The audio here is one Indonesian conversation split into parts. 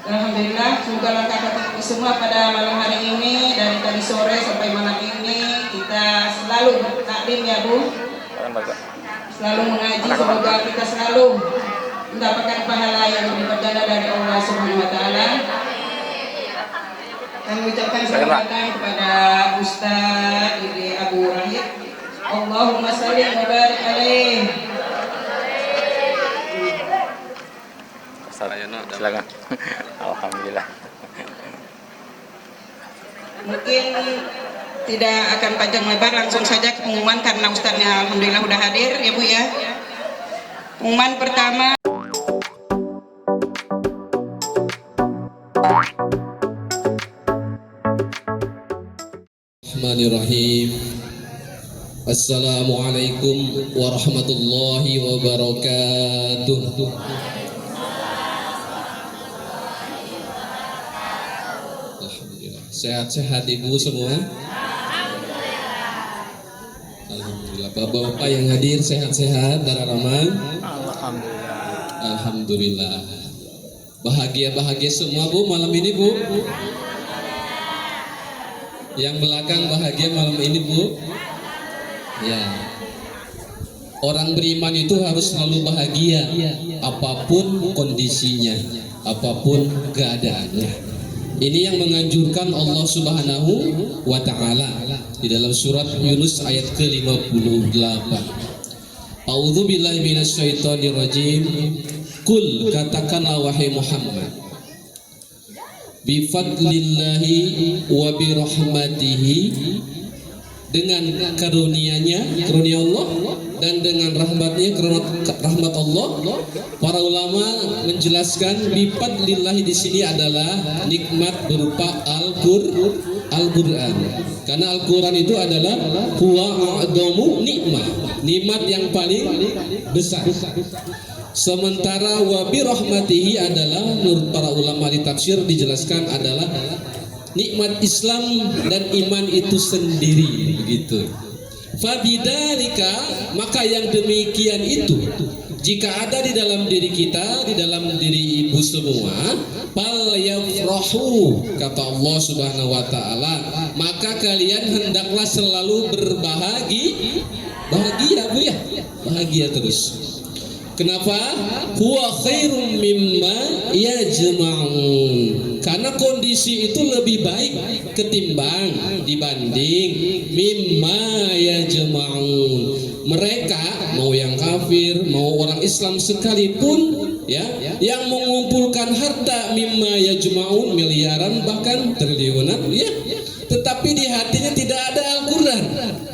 Alhamdulillah, semoga langkah kaki semua pada malam hari ini, dari tadi sore sampai malam ini kita selalu taklim ya Bu, selalu mengaji. Semoga kita selalu mendapatkan pahala yang berlipat ganda dari Allah Subhanahu Wa Taala. Kami ucapkan selamat datang kepada Ustaz Ibni Abu Rahid. Allahumma shalli wa barik alaih. Silakan. Alhamdulillah. Mungkin tidak akan panjang lebar, langsung saja ke pengumuman karena Ustaznya alhamdulillah udah hadir ya Bu ya. Pengumuman pertama. Bismillahirrahmanirrahim. Assalamualaikum warahmatullahi wabarakatuh. Alhamdulillah. Sehat-sehat Ibu semua? Alhamdulillah. Bapak-bapak yang hadir sehat-sehat Darah Rahman? Alhamdulillah. Alhamdulillah. Bahagia-bahagia semua Bu malam ini Bu? Yang belakang bahagia malam ini Bu? Ya. Orang beriman itu harus selalu bahagia apapun kondisinya, apapun keadaannya. Ini yang menganjurkan Allah Subhanahu wa Ta'ala di dalam surat Yunus ayat ke-58. A'udzu billahi minasyaitonir rajim. Kul, katakanlah wahai Muhammad, bi fadlillahi wa bi rahmatihi, dengan karunia-Nya, karunia Allah, dan dengan rahmatnya, rahmat Allah. Para ulama menjelaskan bi fadlillahi di sini adalah nikmat berupa Al-Qur'an. Karena Al-Qur'an itu adalah huwa a'damu nikmat yang paling besar. Sementara wa bi rahmatihi adalah menurut para ulama di tafsir dijelaskan adalah nikmat Islam dan iman itu sendiri, begitu. Fabidzalika, maka yang demikian itu jika ada di dalam diri kita, di dalam diri ibu semua, fal yafrahu, kata Allah Subhanahu wa Ta'ala, maka kalian hendaklah selalu bahagia Bu ya, bahagia terus. Kenapa? Huwa khairum mimma yajma'un. Karena kondisi itu lebih baik ketimbang dibanding mimma yajma'un. Mereka mau yang kafir, mau orang Islam sekalipun ya, yang mengumpulkan harta mimma yajma'un, miliaran bahkan triliunan ya, tetapi di hatinya tidak ada Al-Qur'an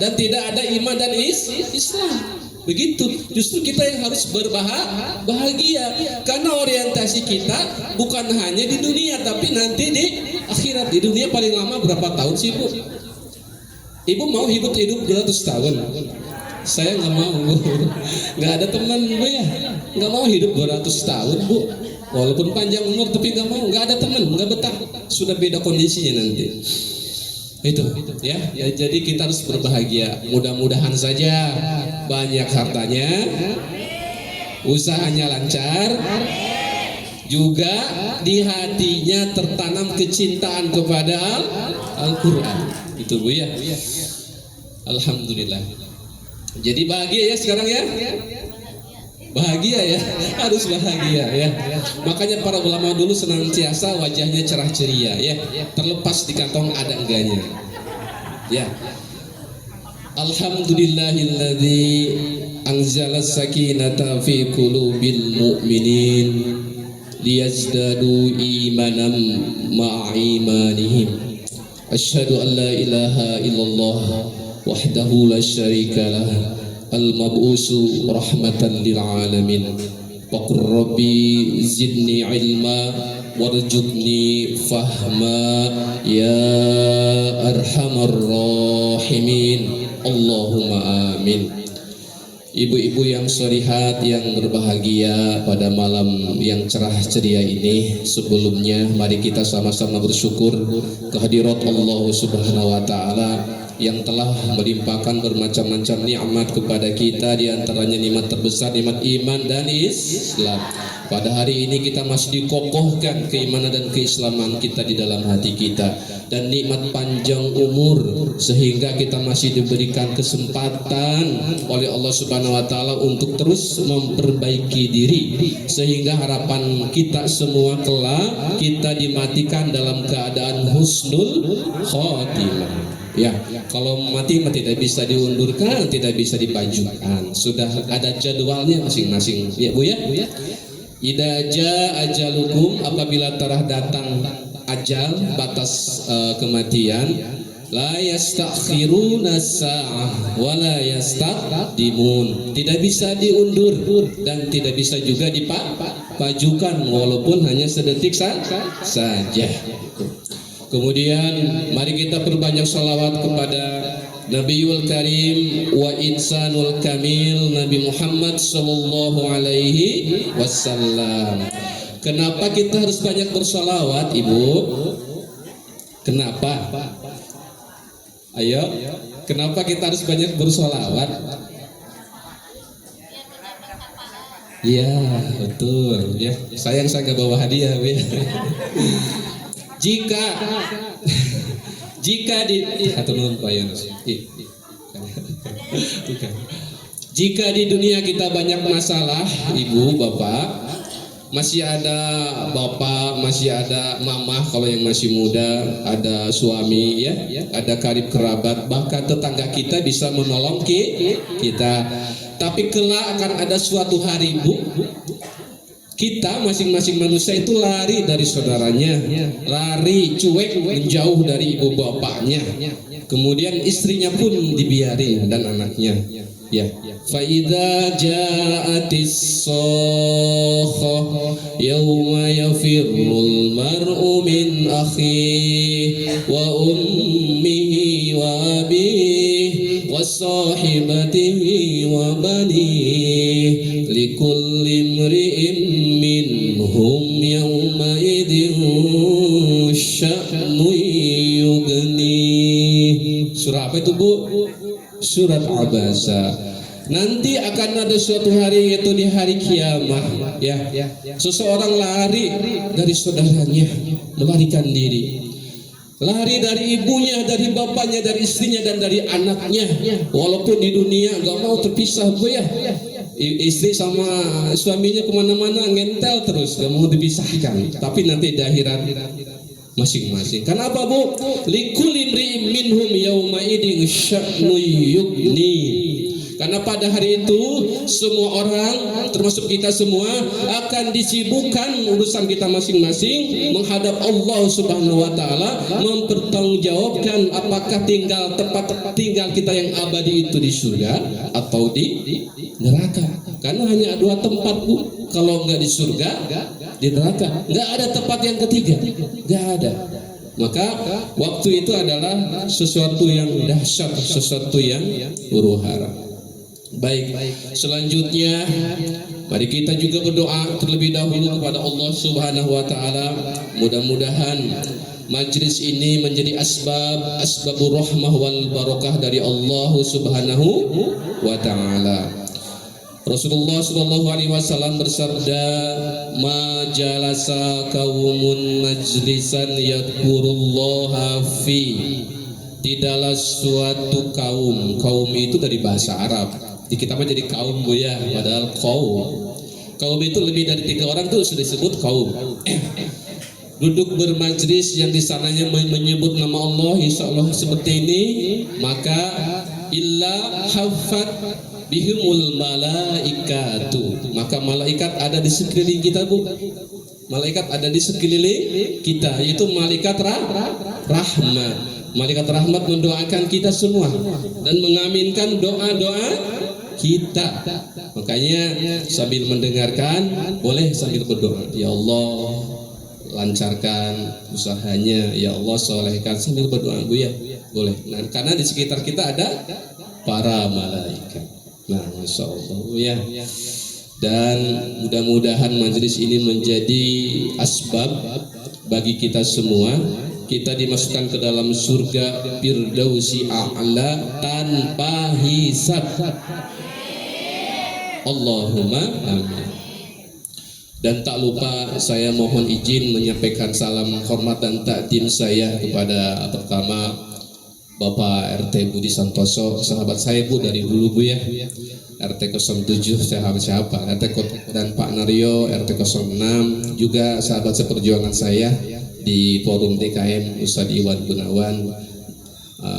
dan tidak ada iman dan Islam. Begitu, justru kita yang harus berbahagia karena orientasi kita bukan hanya di dunia tapi nanti di akhirat. Di dunia paling lama berapa tahun sih Bu? Ibu mau hidup 200 tahun? Saya nggak mau Bu. Nggak ada teman Bu ya, nggak mau hidup 200 tahun Bu. Walaupun panjang umur tapi nggak mau, nggak ada teman, nggak betah. Sudah beda kondisinya nanti. Itu ya, jadi kita harus berbahagia. Mudah-mudahan saja banyak hartanya, usahanya lancar, juga di hatinya tertanam kecintaan kepada Al-Qur'an. Itu Bu ya. Alhamdulillah. Jadi bahagia ya sekarang ya. Bahagia ya, harus bahagia ya. Makanya para ulama dulu senantiasa wajahnya cerah ceria ya, terlepas di kantong ada enggaknya ya. Alhamdulillahilladzi anzala sakinata fi qulubil mu'minin liyazdadu imanan ma'a imanihim. Asyhadu an la ilaha illallah wahdahu la syarikalah al-mab'usu rahmatan lil alamin. Faqur rabbi zidni ilma warzuqni fahma ya arhamar rahimin. Allahumma amin. Ibu-ibu yang sholihat yang berbahagia pada malam yang cerah ceria ini, sebelumnya mari kita sama-sama bersyukur kehadirat Allah Subhanahu wa Ta'ala yang telah melimpahkan bermacam-macam nikmat kepada kita, di antaranya nikmat terbesar nikmat iman dan Islam. Pada hari ini kita masih dikokohkan keimanan dan keislaman kita di dalam hati kita, dan nikmat panjang umur sehingga kita masih diberikan kesempatan oleh Allah Subhanahu wa taala untuk terus memperbaiki diri, sehingga harapan kita semua kelak kita dimatikan dalam keadaan husnul khotimah. Ya, kalau mati tidak bisa diundurkan, tidak bisa dipajukan. Sudah ada jadwalnya masing-masing. Ya Bu ya. Idza jaa ajalukum, apabila telah datang ajal, batas kematian, la yastakhiruna sa'ah wa la yastaqdimun. Tidak bisa diundur dan tidak bisa juga dipajukan walaupun hanya sedetik saja. Kemudian mari kita perbanyak salawat kepada Nabiul Karim wa Insanul Kamil Nabi Muhammad sallallahu alaihi wasallam. Kenapa kita harus banyak bersalawat, Ibu? Kenapa? Ayo, kenapa kita harus banyak bersalawat? Iya, betul ya. Sayang saya nggak bawa hadiah, Bu. Jika di dunia kita banyak masalah, Ibu, Bapak, masih ada bapak, masih ada mama kalau yang masih muda, ada suami ya, ada karib kerabat, bahkan tetangga kita bisa menolong kita. Tapi kelak akan ada suatu hari, Bu, kita masing-masing manusia itu lari dari saudaranya, lari cuek menjauh dari ibu bapaknya, kemudian istrinya pun dibiarin dan anaknya. Ya, fa idza ja'atis sakhah yauma yafirrul mar'u min akhihi wa ummihi wa abihi wa sahibatihi wa banihi likulli imri'in minhum yawma idin sya'nu yughni. Surah apa itu, Bu? Surat Abasa. Nanti akan ada suatu hari, yaitu di hari kiamat ya. Seseorang lari dari saudaranya, melarikan diri. Lari dari ibunya, dari bapaknya, dari istrinya dan dari anaknya. Walaupun di dunia gak mau terpisah, Bu ya. Istri sama suaminya kemana-mana ngentel terus, gak mau dipisahkan. Tapi nanti di akhirat masing-masing. Kenapa, Bu? Likulli imri'in minhum yauma idin sya'nu yughni. Karena pada hari itu semua orang, termasuk kita semua, akan disibukkan urusan kita masing-masing menghadap Allah Subhanahu wa taala, mempertanggungjawabkan apakah tempat tinggal kita yang abadi itu di surga atau di neraka. Karena hanya dua tempat, Bu. Kalau enggak di surga, di neraka. Enggak ada tempat yang ketiga. Enggak ada. Maka waktu itu adalah sesuatu yang dahsyat, sesuatu yang huru-hara. Baik, selanjutnya mari kita juga berdoa terlebih dahulu kepada Allah Subhanahu wa taala. Mudah-mudahan majlis ini menjadi asbabur rahmah wal barakah dari Allah Subhanahu wa taala. Rasulullah sallallahu alaihi wasallam bersabda, "Ma jalasa qaumun majlisan yadhkurullaha fi." Tidaklah suatu kaum itu dari bahasa Arab. Di kita mah jadi kaum, Bu ya, padahal kaum itu lebih dari 3 orang tuh sudah disebut kaum. Duduk bermajlis yang di sananya menyebut nama Allah, insya Allah seperti ini, maka illa hafat bihimul malaikatu, maka malaikat ada di sekeliling kita, Bu. Malaikat ada di sekeliling kita, yaitu malaikat rahmat. Malaikat rahmat mendoakan kita semua dan mengaminkan doa-doa kita. Makanya sambil mendengarkan boleh sambil berdoa, ya Allah lancarkan usahanya, ya Allah solehkan, sambil berdoa, Bu ya, boleh. Nah, karena di sekitar kita ada para malaikat. Nah, Masya Allah ya. Dan mudah-mudahan majelis ini menjadi asbab bagi kita semua kita dimasukkan ke dalam surga Firdausi A'la tanpa hisab. Allahumma amin. Dan tak lupa saya mohon izin menyampaikan salam hormat dan takdim saya kepada pertama Bapak RT Budi Santoso, sahabat saya Bu dari dulu Bu ya. RT 07 sahabat siapa? RT dan Pak Naryo RT 06 juga sahabat seperjuangan saya di forum DKM Ustadz Iwan Gunawan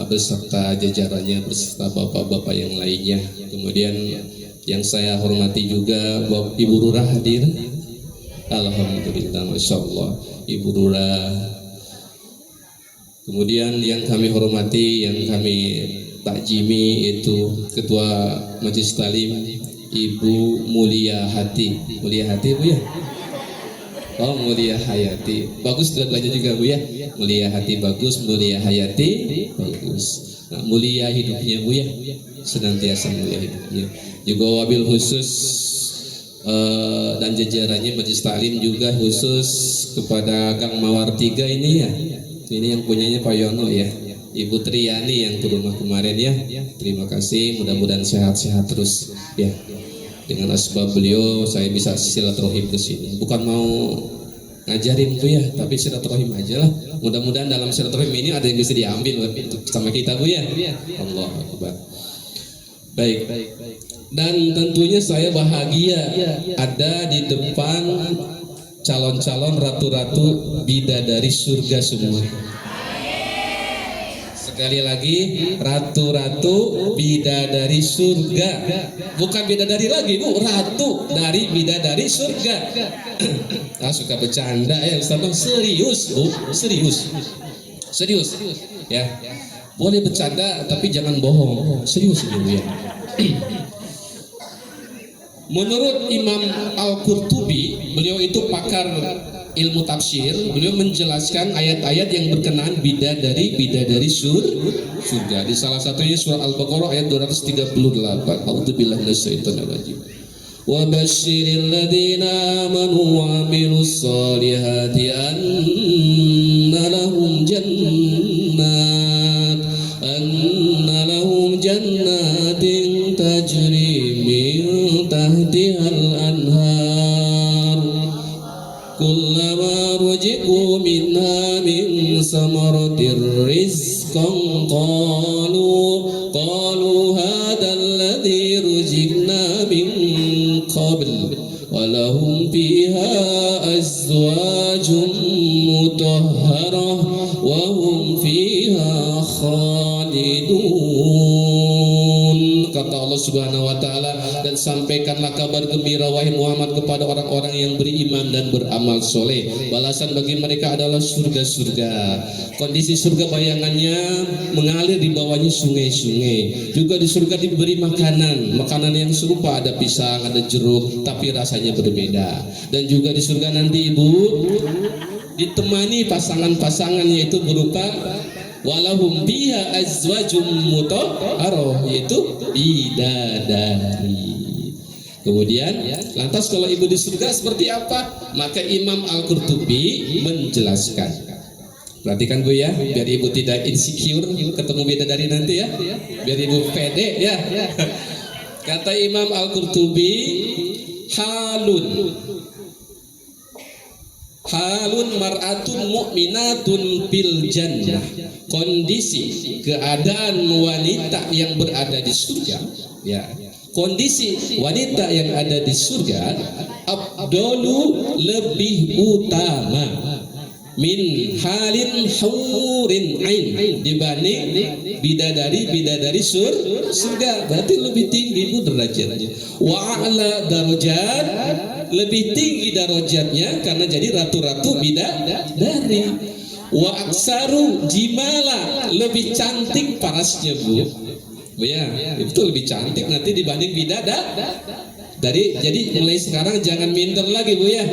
beserta jajarannya beserta bapak-bapak yang lainnya. Kemudian yang saya hormati juga Ibu Lurah hadir. Alhamdulillah, Masya Allah, Ibu Lurah. Kemudian yang kami hormati, yang kami takjimi itu Ketua Majelis Talim Ibu Mulia Hati. Mulia Hati Bu ya? Oh, Mulia Hayati. Bagus dua-duanya juga Bu ya. Mulia Hati bagus, Mulia Hayati bagus. Nah, mulia hidupnya Bu ya. Senantiasa mulia hidupnya. Juga wabil khusus dan jajarannya Majelis Taklim juga khusus kepada Kang Mawar 3 ini ya. Ini yang punyanya Pak Yono ya. Ibu Triani yang ke rumah kemarin ya. Terima kasih, mudah-mudahan sehat-sehat terus ya. Dengan asbab beliau saya bisa silaturahim ke sini. Bukan mau ngajarin Bu ya, tapi silaturahim aja lah. Mudah-mudahan dalam silaturahim ini ada yang bisa diambil sama kita Bu ya. Allah Akbar. Baik. Dan tentunya saya bahagia ada di depan calon-calon ratu-ratu bidadari surga semua. Sekali lagi, ratu-ratu bidadari surga. Bukan bidadari lagi Bu, ratu dari bidadari surga. Suka bercanda ya Ustaz. Serius Bu, serius ya. Boleh bercanda tapi jangan bohong. Serius ini Bu ya. Menurut Imam Al-Qurtubi, beliau itu pakar ilmu tafsir, beliau menjelaskan ayat-ayat yang berkenaan bidadari surga. Di salah satunya surah Al-Baqarah ayat 238. A'udzubillahi minasyaitonir rajim. Wa basyiril ladzina amanu wa 'amilus solihati anna lahum jannatin tajri tahtihal anhar kullama ruziqu minha min samaratir rizqan qalu hadha alladhi ruziqna min qabl walahum fiha azwajun mutahharah wa hum fiha khalidun. Kata Allah Subhanahu wa taala, dan sampaikanlah kabar gembira wahai Muhammad kepada orang-orang yang beriman dan beramal soleh. Balasan bagi mereka adalah surga-surga. Kondisi surga bayangannya mengalir di bawahnya sungai-sungai. Juga di surga diberi makanan yang serupa, ada pisang, ada jeruk, tapi rasanya berbeda. Dan juga di surga nanti Ibu ditemani pasangan-pasangan, yaitu berupa walahum biha azwajum mutahharah, yaitu bidadari. Kemudian lantas kalau Ibu di surga seperti apa? Maka Imam Al-Qurtubi menjelaskan. Perhatikan Bu ya, biar Ibu tidak insecure ketemu bidadari nanti ya, biar Ibu pede ya. Kata Imam Al-Qurtubi, halun mar'atun mu'minatun fil jannah, kondisi keadaan wanita yang berada di surga ya. Kondisi wanita yang ada di surga afdalu, lebih utama, min halin hurin ain, dibanding bidadari surga. Berarti lebih tinggi Bu derajatnya. Wa a'la darajat, lebih tinggi darajatnya karena jadi ratu-ratu bidadari. Wa aksaru jimala, lebih cantik parasnya Bu ya, itu lebih cantik nanti dibanding bidadari. Jadi mulai sekarang jangan minder lagi Bu ya,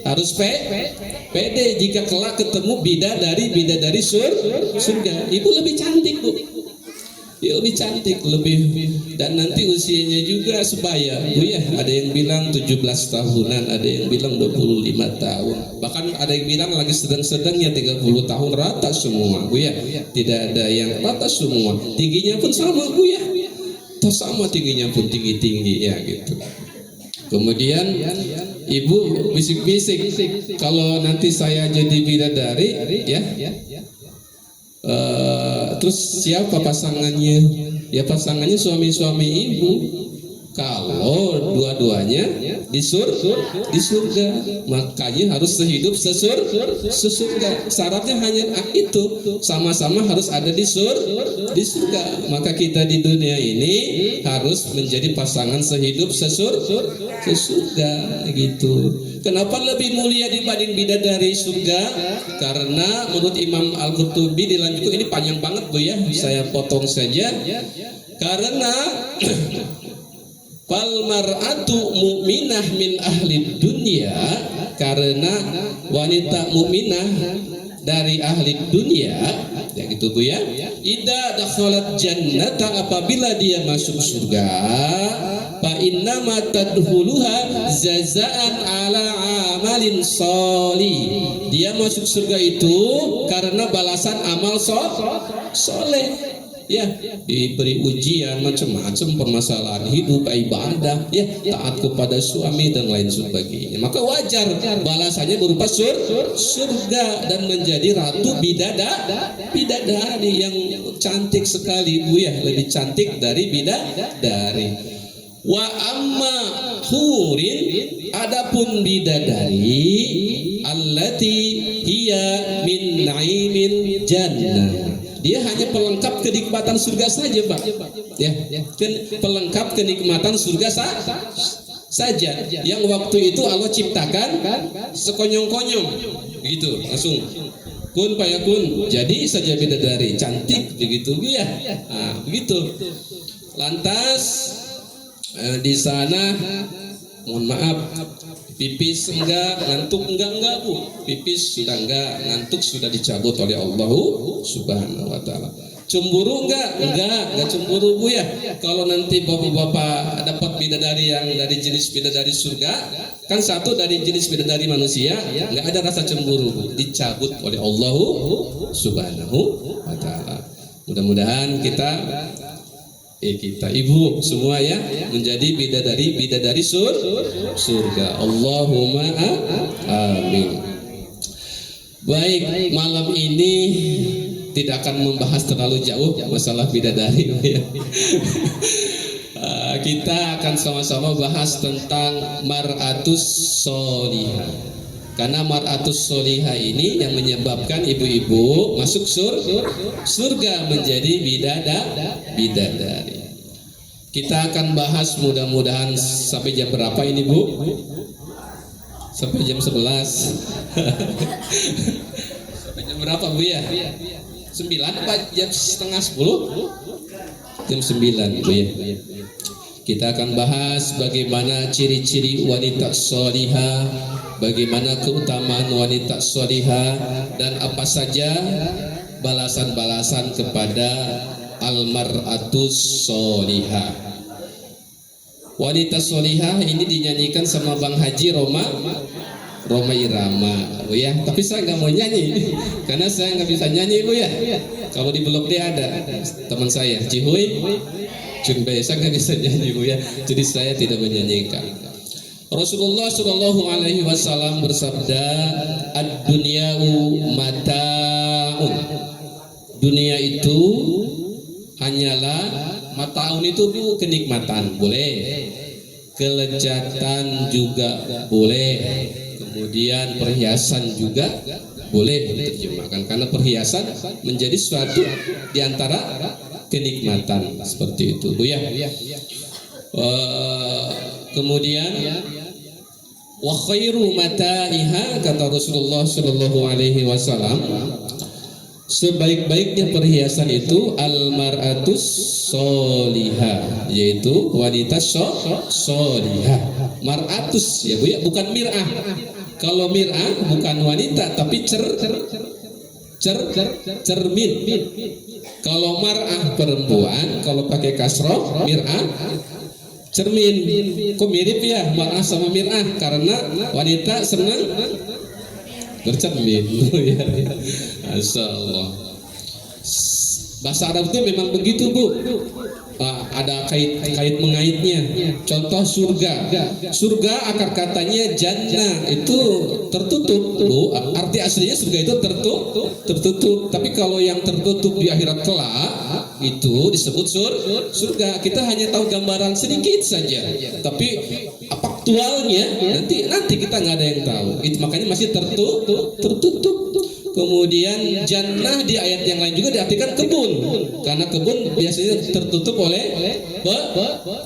harus pede jika kelak ketemu bidadari surga. Ibu lebih cantik Bu, jauh lebih cantik, lebih, dan nanti usianya juga sebaya Bu ya. Ada yang bilang 17 tahunan, ada yang bilang 25 tahun, bahkan ada yang bilang lagi sedang-sedangnya 30 tahun, rata semua Bu ya. Tidak ada yang rata semua, tingginya pun sama Bu ya, sama tingginya pun tinggi-tinggi ya gitu. Kemudian ibu bisik-bisik, kalau nanti saya jadi bidadari ya, terus siapa pasangannya? Ya pasangannya suami-suami ibu. Kalau dua-duanya di surga, makanya harus sehidup sesurga. Syaratnya hanya itu, sama-sama harus ada di surga. Maka kita di dunia ini harus menjadi pasangan sehidup sesurga gitu. Kenapa lebih mulia dibanding bidadari surga? Karena menurut Imam Al-Qurtubi dilanjutkan, ini panjang banget Bu ya, saya potong saja. Karena fal mar'atu mu'minah min ahli dunia, karena wanita mukminah dari ahli dunia ya gitu Bu ya. Idza dakhalat jannata, apabila dia masuk surga, fa innama tadkhuluha jazaan ala amalin sholih. Dia masuk surga itu karena balasan amal soleh. Ya, diberi ujian macam-macam, permasalahan hidup, ibadah, ya, taat kepada suami dan lain sebagainya. Maka wajar balasannya berupa surga dan menjadi ratu bidadari yang cantik sekali Bu ya, lebih cantik dari bidadari. Wa amma hurin, adapun bidadari, allati hiya min naimil jannah, dia hanya pelengkap kenikmatan surga saja Pak ya, pelengkap kenikmatan surga saja, yang waktu itu Allah ciptakan sekonyong-konyong gitu, langsung kun payakun, jadi saja bidadari cantik begitu Bu ya. Nah, begitu. Lantas di sana mohon maaf, pipis enggak, ngantuk enggak Bu, pipis sudah enggak, ngantuk sudah dicabut oleh Allah Subhanahu wa taala. Cemburu enggak cemburu Bu ya. Kalau nanti bapak-bapak dapat bidadari yang dari jenis bidadari surga, kan satu dari jenis bidadari manusia, enggak ada rasa cemburu Bu, dicabut oleh Allah Subhanahu wa taala. Mudah-mudahan kita ibu semua ya menjadi bidadari surga. Allahumma amin. Baik, malam ini tidak akan membahas terlalu jauh masalah bidadari ya. Kita akan sama-sama bahas tentang mar'atus sholihah. Karena mar'atus sholihah ini yang menyebabkan ibu-ibu masuk surga menjadi bidadari. Kita akan bahas mudah-mudahan sampai jam berapa ini Bu? Sampai jam 11. Sampai jam berapa Bu ya? 9 apa jam setengah 10? Jam 9 Bu ya. Kita akan bahas bagaimana ciri-ciri wanita sholihah, bagaimana keutamaan wanita sholihah, dan apa saja balasan-balasan kepada almar'atus sholihah. Wanita sholihah ini dinyanyikan sama Bang Haji Roma Irama Bu ya. Tapi saya nggak mau nyanyi karena saya nggak bisa nyanyi Bu ya. Kalau di Blok D ada teman saya Cihuy Junbei, saya nggak bisa nyanyi Bu ya, jadi saya tidak menyanyikan. Rasulullah Shallallahu Alaihi Wasallam bersabda, ad-dunya'u mata'un. Dunia itu hanyalah mata'un, itu Bu kenikmatan boleh, kelezatan juga boleh, kemudian perhiasan juga boleh diterjemahkan, karena perhiasan menjadi suatu diantara kenikmatan seperti itu Bu ya. Kemudian wa khairu mata'iha, kata Rasulullah Shallallahu Alaihi Wasallam, sebaik-baiknya perhiasan itu almar'atus sholihah, yaitu wanita sholihah. Mar'atus ya Bu ya, bukan mir'ah. Kalau mir'ah bukan wanita tapi cermin. Kalau mar'ah perempuan, kalau pakai kasroh mir'ah cermin. Kok mirip ya mar'ah sama mir'ah? Karena wanita senang bercermin. Ya, Masya Allah. Bahasa Arab itu memang begitu, Bu. Ada kait mengaitnya. Contoh surga. Surga akar katanya jannah, itu tertutup, Bu. Arti aslinya surga itu tertutup. Tapi kalau yang tertutup di akhirat kelak itu disebut surga. Kita hanya tahu gambaran sedikit saja. Tapi faktualnya nanti kita nggak ada yang tahu. Itu makanya masih tertutup. Kemudian jannah di ayat yang lain juga diartikan kebun, karena kebun biasanya tertutup oleh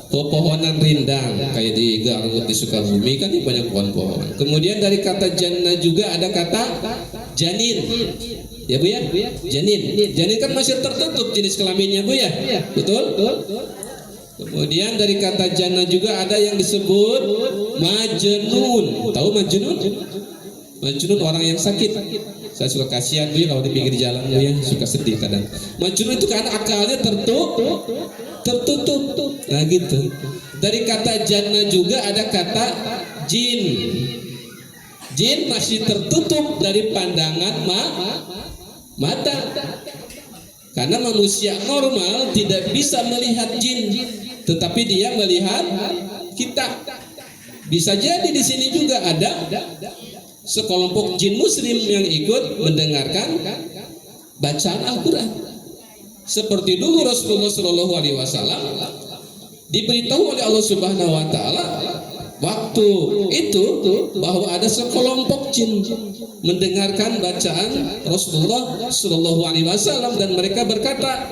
pepohonan rindang, kayak di Garut, di Sukabumi kan banyak pohon-pohon. Kemudian dari kata jannah juga ada kata janin, ya Bu ya, janin kan masih tertutup jenis kelaminnya Bu ya, betul? Kemudian dari kata jannah juga ada yang disebut majnun. Tahu majnun? Majnun orang yang sakit. Saya suka kasihan Bu kalau di pinggir jalan Bu ya, suka sedih kadang. Majnun itu kan akalnya tertutup. Nah gitu. Dari kata jannah juga ada kata jin. Jin masih tertutup dari pandangan mata. Karena manusia normal tidak bisa melihat jin, tetapi dia melihat kita. Bisa jadi di sini juga ada sekelompok jin muslim yang ikut mendengarkan bacaan Al-Quran. Seperti dulu Rasulullah SAW diberitahu oleh Allah Subhanahu Wa Taala waktu itu bahwa ada sekelompok jin mendengarkan bacaan Rasulullah SAW dan mereka berkata,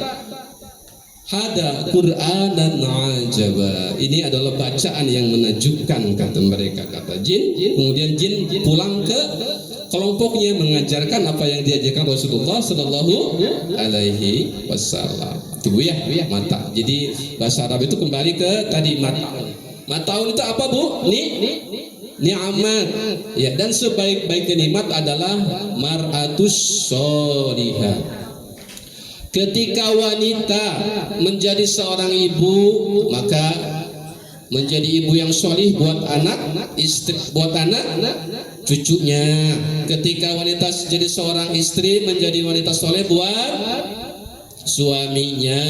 hada Qur'anan ajaba. Ini adalah bacaan yang menakjubkan, kata mereka, kata jin. Kemudian jin pulang ke kelompoknya mengajarkan apa yang diajarkan Rasulullah Sallallahu Alaihi Wasallam. Itu ya, mata. Jadi bahasa Arab itu kembali ke tadi mata. Mataun itu apa Bu? Ni'mat. Ya, dan sebaik-baiknya nikmat adalah mar'atus sholihah. Ketika wanita menjadi seorang ibu, maka menjadi ibu yang solih buat anak, istri, buat anak, cucunya. Ketika wanita menjadi seorang istri, menjadi wanita soleh buat suaminya.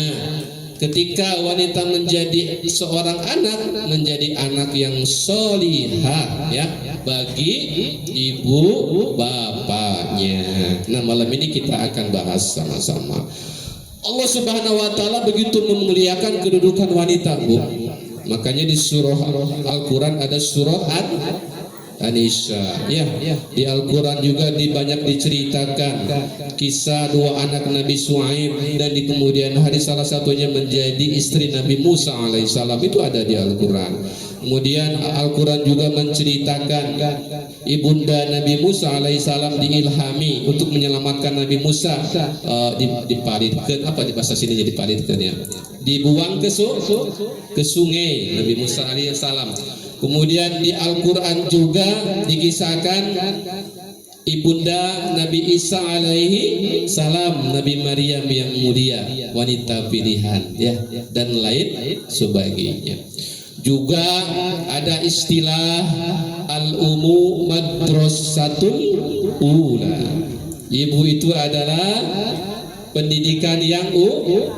Ketika wanita menjadi seorang anak, menjadi anak yang solihah ya bagi ibu bapaknya. Nah, malam ini kita akan bahas sama-sama. Allah Subhanahu Wa Taala begitu memuliakan kedudukan wanita, Bu. Makanya di surah Al-Quran ada surah An-Nisa. Ya, di Al-Quran juga banyak diceritakan kisah dua anak Nabi Shu'aib dan di kemudian hari salah satunya menjadi istri Nabi Musa alaihissalam, itu ada di Al-Quran. Kemudian Al-Quran juga menceritakan ibunda Nabi Musa alaihissalam diilhami untuk menyelamatkan Nabi Musa, diparitkan, apa di bahasa sini jadi diparitkan ya, dibuang ke sungai Nabi Musa alaihissalam. Kemudian di Al-Quran juga dikisahkan ibunda Nabi Isa alaihi salam, Nabi Maryam yang mulia, wanita pilihan ya, dan lain sebagainya. Juga ada istilah al-umu madrasatul ula. Ibu itu adalah pendidikan yang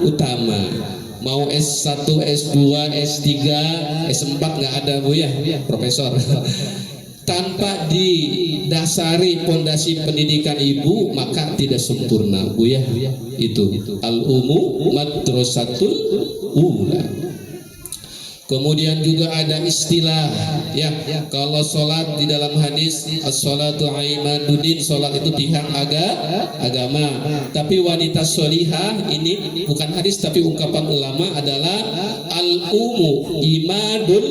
utama. Mau S1, S2, S3, S4 nggak ada Bu ya, profesor. Tanpa didasari pondasi pendidikan ibu maka tidak sempurna Bu ya. Itu al-umu madrasatul ula. Kemudian juga ada istilah ya, kalau sholat di dalam hadis as-sholatu imaduddin, sholat itu tiang agama. Tapi wanita sholihah ini bukan hadis tapi ungkapan ulama adalah al-umu imadul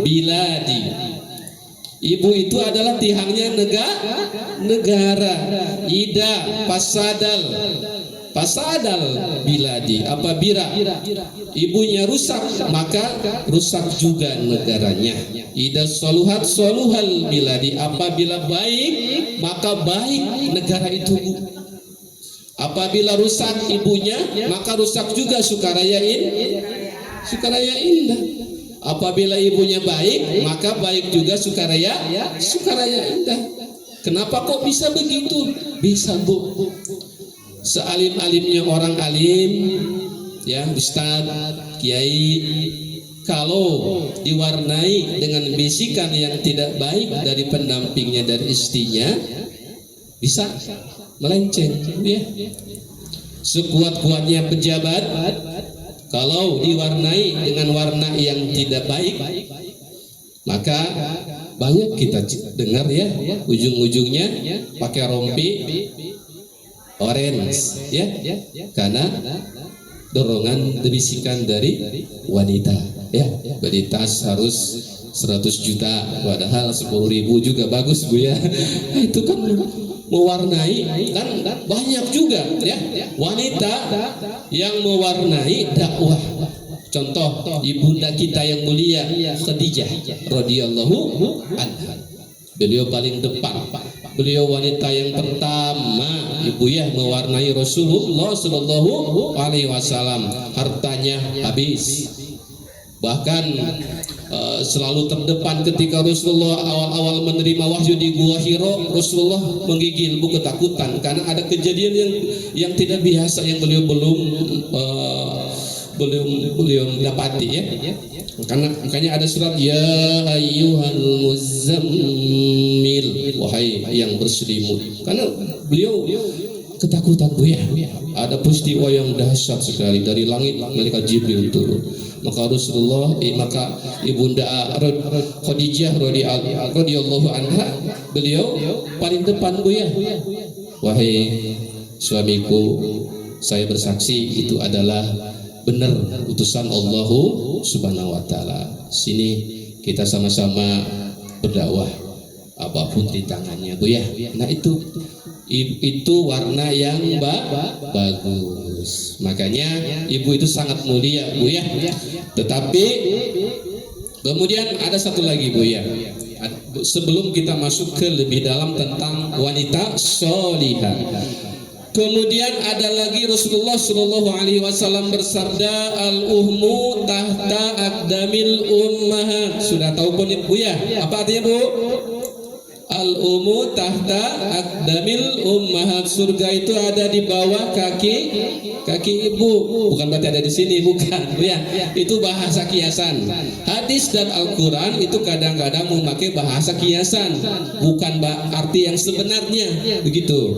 biladi. Ibu itu adalah tiangnya negara. Ida pasadal biladi, apabila ibunya rusak maka rusak juga negaranya. Ida soluhat soluhal biladi, apabila baik maka baik negara itu. Apabila rusak ibunya, maka rusak juga sukaraya indah. Apabila ibunya baik, maka baik juga sukaraya indah. Kenapa kok bisa begitu? Bisa, Bu. Sealim-alimnya orang alim, ya, ustaz, kiai, kalau diwarnai dengan bisikan yang tidak baik dari pendampingnya, dari istrinya, bisa melenceng, ya. Sekuat-kuatnya pejabat, kalau diwarnai dengan warna yang tidak baik, maka banyak kita dengar, ya, ujung-ujungnya pakai rompi orange, ya, karena dorongan bisikan dari wanita, ya. Wanita harus 100 juta, padahal 10.000 juga bagus, Bu, ya. Itu kan mewarnai, kan banyak juga, ya, wanita yang mewarnai dakwah. Contoh ibunda kita yang mulia Khadijah radhiyallahu anha. Beliau paling depan. Beliau wanita yang pertama, ibu, ya, mewarnai Rasulullah Sallallahu Alaihi Wasallam. Hartanya habis, bahkan selalu terdepan ketika Rasulullah awal-awal menerima wahyu di Gua Hiro. Rasulullah menggigil, Bu, ketakutan karena ada kejadian yang tidak biasa yang beliau belum dapati, ya. Makanya ada surat ya ayyuhal muzammil, wahai yang berselimut. Karena beliau ketakutan, Bu, ya. Ada peristiwa yang dahsyat sekali dari langit, malaikat Jibril turun. Maka Rasulullah, maka ibunda Khadijah radhiyallahu anha, beliau paling depan, Bu, ya. Wahai suamiku, saya bersaksi itu adalah benar utusan Allah Subhanahu wa taala. Sini kita sama-sama berdakwah, apapun rintangannya, Bu, ya. Nah, itu warna yang bagus. Makanya ibu itu sangat mulia, Bu, ya. Tetapi kemudian ada satu lagi, Bu, ya. Sebelum kita masuk ke lebih dalam tentang wanita sholihah, kemudian ada lagi Rasulullah Shallallahu Alaihi Wasallam bersabda, al-uhmu tahta aqdamil ummahat. Sudah tahu pun, Bu, ya? Apa artinya, Bu? Al-ummu tahta aqdamil ummahat. Surga itu ada di bawah kaki ibu. Bukan berarti ada di sini, bukan, Bu, ya. Itu bahasa kiasan. Hadis dan Al-Quran itu kadang-kadang memakai bahasa kiasan, bukan arti yang sebenarnya, begitu.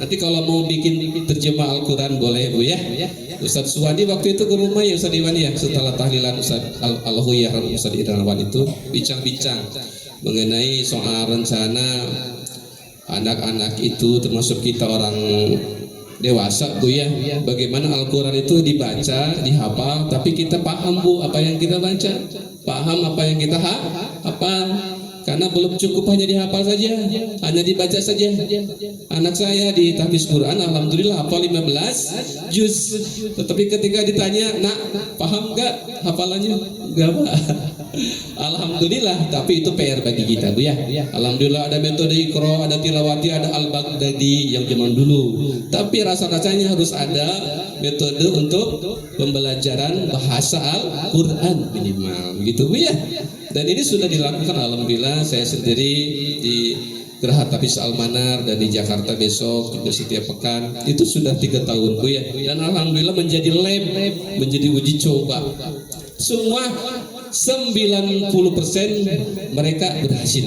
Nanti kalau mau bikin terjemah Al-Quran boleh, Bu, ya. Ustaz Suwadi waktu itu ke rumah, ya, Ustaz Iwan, ya, setelah tahlilan Ustaz Al-Huyah, Ustaz Irwan itu bincang-bincang mengenai soal rencana anak-anak itu, termasuk kita orang dewasa, Bu, ya. Bagaimana Al-Quran itu dibaca, dihafal, tapi kita paham, Bu, apa yang kita baca, paham apa yang kita hafal. Karena belum cukup hanya dihafal saja, hanya dibaca saja. Anak saya di tahfiz Quran, alhamdulillah hafal 15 juz. Tetapi ketika ditanya, "Nak, paham enggak hafalannya?" Enggak, Pak. Alhamdulillah, tapi itu PR bagi kita, Bu, ya. Alhamdulillah ada metode Iqra, ada tilawati, ada Al-Baghdadi yang zaman dulu. Tapi rasa-rasanya harus ada metode untuk pembelajaran bahasa Al-Quran minimal, gitu, Bu, ya. Dan ini sudah dilakukan, alhamdulillah. Saya sendiri di Geraha Tahfiz Al-Manar dan di Jakarta besok juga setiap pekan. Itu sudah 3 tahun, Bu, ya. Dan alhamdulillah menjadi lab, menjadi uji coba. Semua 90% mereka berhasil.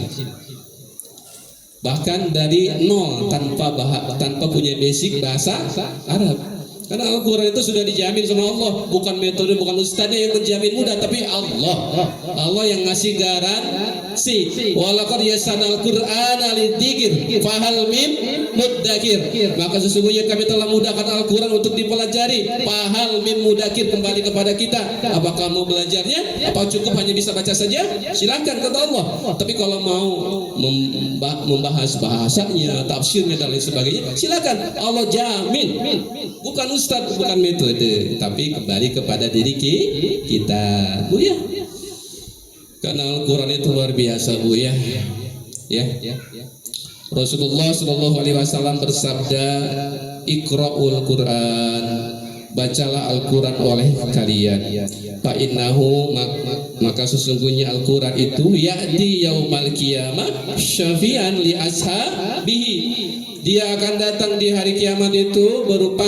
Bahkan dari nol, tanpa punya basic bahasa Arab. Karena Al-Quran itu sudah dijamin sama Allah. Bukan metode, bukan ustadznya yang menjamin mudah, tapi Allah yang ngasih garansi. Walaqad yassarnal Qur'ana lidzikr fahal mim muddakir. Maka sesungguhnya kami telah mudahkan Al-Quran untuk dipelajari. Fahal mim muddakir, kembali kepada kita. Apakah mau belajarnya? Apa cukup hanya bisa baca saja? Silakan, kata Allah. Tapi kalau mau membahas bahasanya, tafsirnya dan lain sebagainya, silakan. Allah jamin. Bukan ustadz, bukan metode, tapi kembali kepada diri kita, Bu, ya. Karena Al-Quran itu luar biasa, Bu, ya. Rasulullah Shallallahu Alaihi Wasallam bersabda, Iqra'ul Quran, bacalah Al-Quran oleh kalian. Fa innahu, maka sesungguhnya Al-Quran itu ya'ti yaumal qiyamah syafi'an li ashabihi, dia akan datang di hari kiamat itu berupa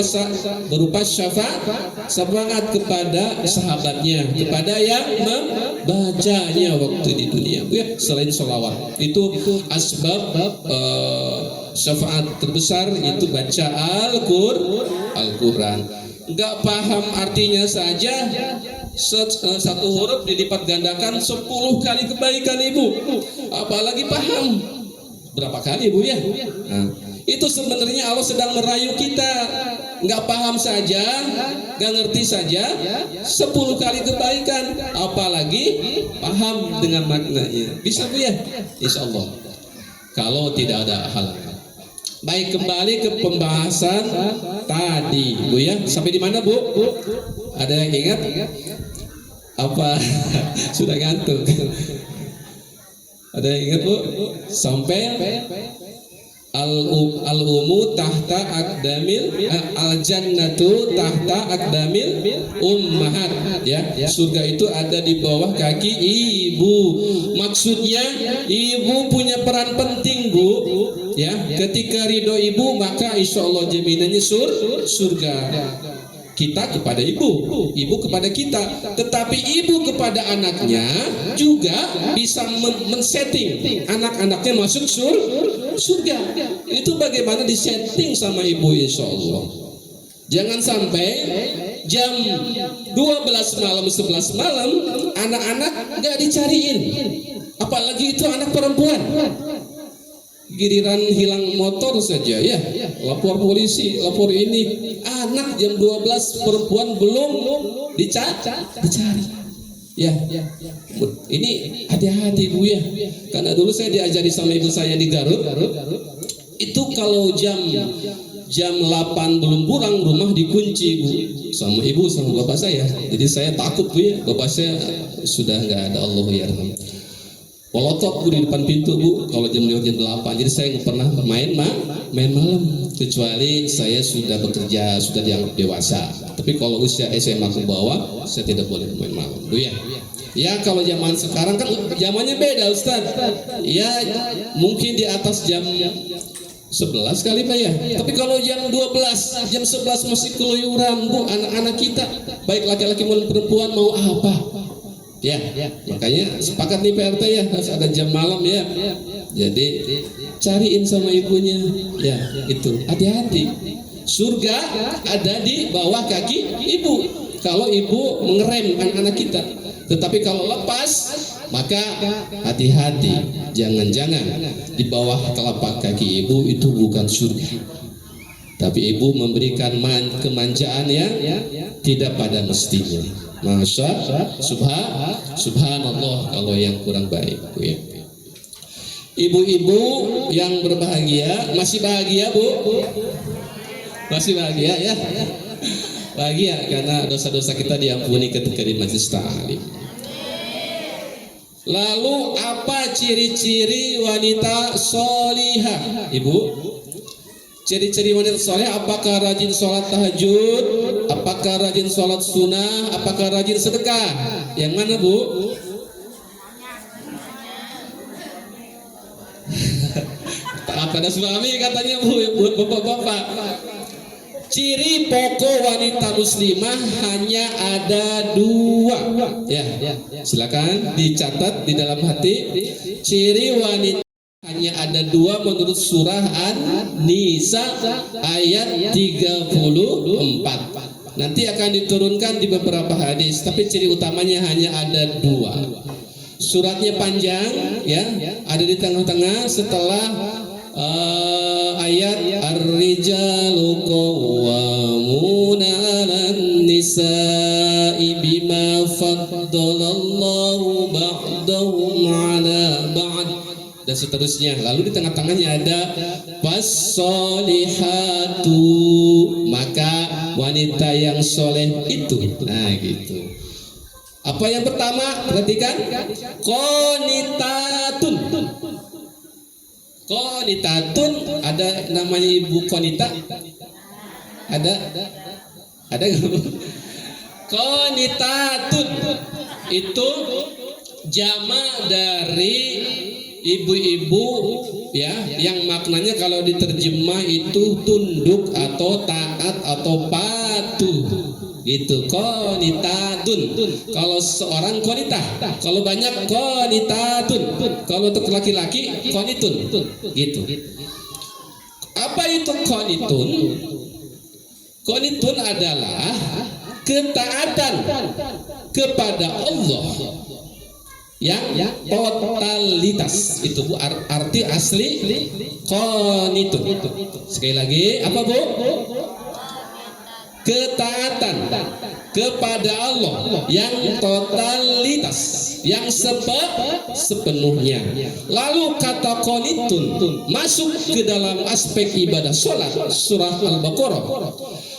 syafaat kepada sahabatnya, kepada yang membacanya waktu di dunia. Ya, selain sholawat itu asbab syafaat terbesar itu baca Al-Quran. Enggak paham artinya saja satu huruf dilipat gandakan 10 kali kebaikan ibu, apalagi paham berapa kali ibu ya. Nah, itu sebenarnya Allah sedang merayu kita. Nggak paham saja, nggak ngerti saja 10 kali kebaikan, apalagi paham dengan maknanya. Bisa bu ya? Insya Allah, kalau tidak ada halangan. Baik, kembali ke pembahasan tadi bu ya. Sampai di mana bu? Ada yang ingat? Apa? Sudah ngantuk? Ada yang ingat bu? Sampai al-umu tahta akdamil al-jannatu tahta akdamil ummahat, ya. Surga itu ada di bawah kaki ibu. Maksudnya ibu punya peran penting bu, ya. Ketika ridho ibu, maka insya Allah jaminannya surga. Kita kepada ibu, ibu kepada kita, tetapi ibu kepada anaknya juga bisa men-setting anak-anaknya masuk surga. Itu bagaimana disetting sama ibu, insya Allah. Jangan sampai jam 12 malam 11 malam anak-anak nggak dicariin, apalagi itu anak perempuan. Giliran hilang motor saja ya, lapor polisi, lapor ini. Anak jam 12 perempuan belum dicari. Ya, ini hati-hati bu ya. Karena dulu saya diajari sama ibu saya di Garut. Itu kalau jam 8 belum pulang, rumah dikunci bu, sama ibu sama bapak saya. Jadi saya takut bu ya, bapak saya sudah nggak ada, Allah yarham. Walotot bu di depan pintu bu, kalau jam 8. Jadi saya nggak pernah main malam, kecuali saya sudah bekerja, sudah dianggap dewasa. Tapi kalau usia SMA ke bawah, saya tidak boleh main malam bu ya. Ya kalau zaman sekarang kan zamannya beda Ustaz. Ya mungkin di atas jam 11 kali pak ya. Tapi kalau jam 12, jam 11 masih keluyuran bu, anak-anak kita, baik laki-laki maupun perempuan, mau apa? Ya, makanya sepakat nih PRT ya, harus ada jam malam ya. Jadi cariin sama ibunya, ya itu. Hati-hati. Surga ada di bawah kaki ibu. Kalau ibu mengerem anak-anak kita. Tetapi kalau lepas, maka hati-hati. Jangan-jangan di bawah telapak kaki ibu itu bukan surga, tapi ibu memberikan kemanjaan yang tidak pada mestinya. Subhanallah kalau yang kurang baik ya. Ibu-ibu yang berbahagia, masih bahagia bu? Masih bahagia ya? Bahagia karena dosa-dosa kita diampuni ketika di majelis ta'lim. Lalu apa ciri-ciri wanita solihah ibu? Ciri-ciri wanita soleh, apakah rajin sholat tahajud, apakah rajin sholat sunnah, apakah rajin sedekah? Yang mana bu? Tak pada suami katanya bu, bapak-bapak. Ciri pokok wanita muslimah hanya ada 2. Ya, silakan dicatat di dalam hati. Ciri wanita hanya ada 2 menurut surah An-Nisa ayat 34. Nanti akan diturunkan di beberapa hadis, tapi ciri utamanya hanya ada 2. Suratnya panjang ya, ada di tengah-tengah setelah ayat Ar-rijalu qawwamuna 'alan nisa'i bima faddalallahu ba'dahum 'ala ba'd dan seterusnya. Lalu di tengah-tengahnya ada fasolihatu, maka wanita yang soleh itu. Nah gitu. Apa yang pertama? Perhatikan. Qonitatun. Qanitatun, ada namanya ibu Qanita? Ada nggak? Qanitatun itu jamak dari ibu-ibu ya, yang maknanya kalau diterjemah itu tunduk atau taat atau patuh gitu. Qanitatun kalau seorang qanitah, kalau banyak qanitatun, kalau untuk laki-laki qanitun gitu. Apa itu qanitun? Qanitun adalah ketaatan kepada Allah yang totalitas. Itu Bu arti asli qanitun. Sekali lagi, apa Bu? Ketaatan kepada Allah yang totalitas, yang sepenuhnya. Lalu kata qanitun masuk ke dalam aspek ibadah sholat. Surah Al-Baqarah,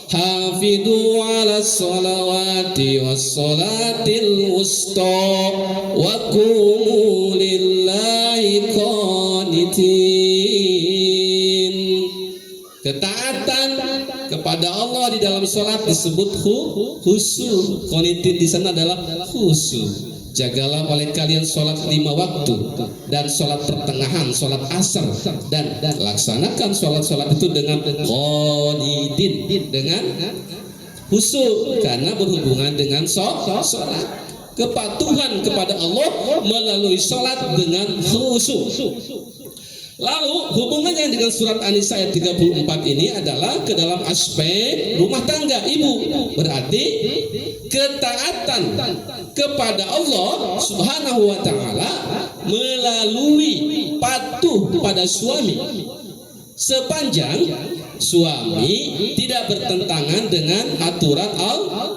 hafidhu ala salawati was salatil wusta wa qumu lillahi qanitin. Ketaatan kepada Allah di dalam sholat disebut khusyuk. Qanitin di sana adalah khusyuk. Jagalah oleh kalian sholat 5 waktu dan sholat pertengahan, sholat asar, dan laksanakan sholat itu dengan qanitin, dengan khusyuk, karena berhubungan dengan sholat. Kepatuhan kepada Allah melalui sholat dengan khusyuk. Lalu hubungannya dengan surat An-Nisa ayat 34 ini adalah ke dalam aspek rumah tangga ibu. Berarti ketaatan kepada Allah Subhanahu wa taala melalui patuh pada suami, sepanjang suami tidak bertentangan dengan aturan Allah.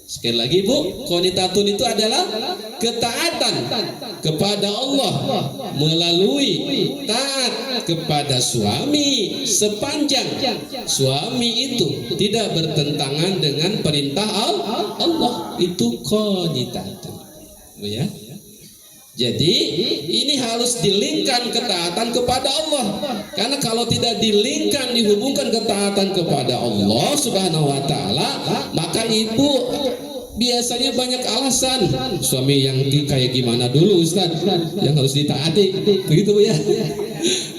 Sekali lagi Bu, qanitatun itu adalah ketaatan kepada Allah melalui taat kepada suami, sepanjang suami itu tidak bertentangan dengan perintah Allah. Itu qanitatun, ya. Jadi ini harus dilingkan ketaatan kepada Allah, karena kalau tidak dilingkan, dihubungkan ketaatan kepada Allah Subhanahu wa taala, maka ibu biasanya banyak alasan. Suami yang kayak gimana dulu Ustaz yang harus ditaati, begitu ya.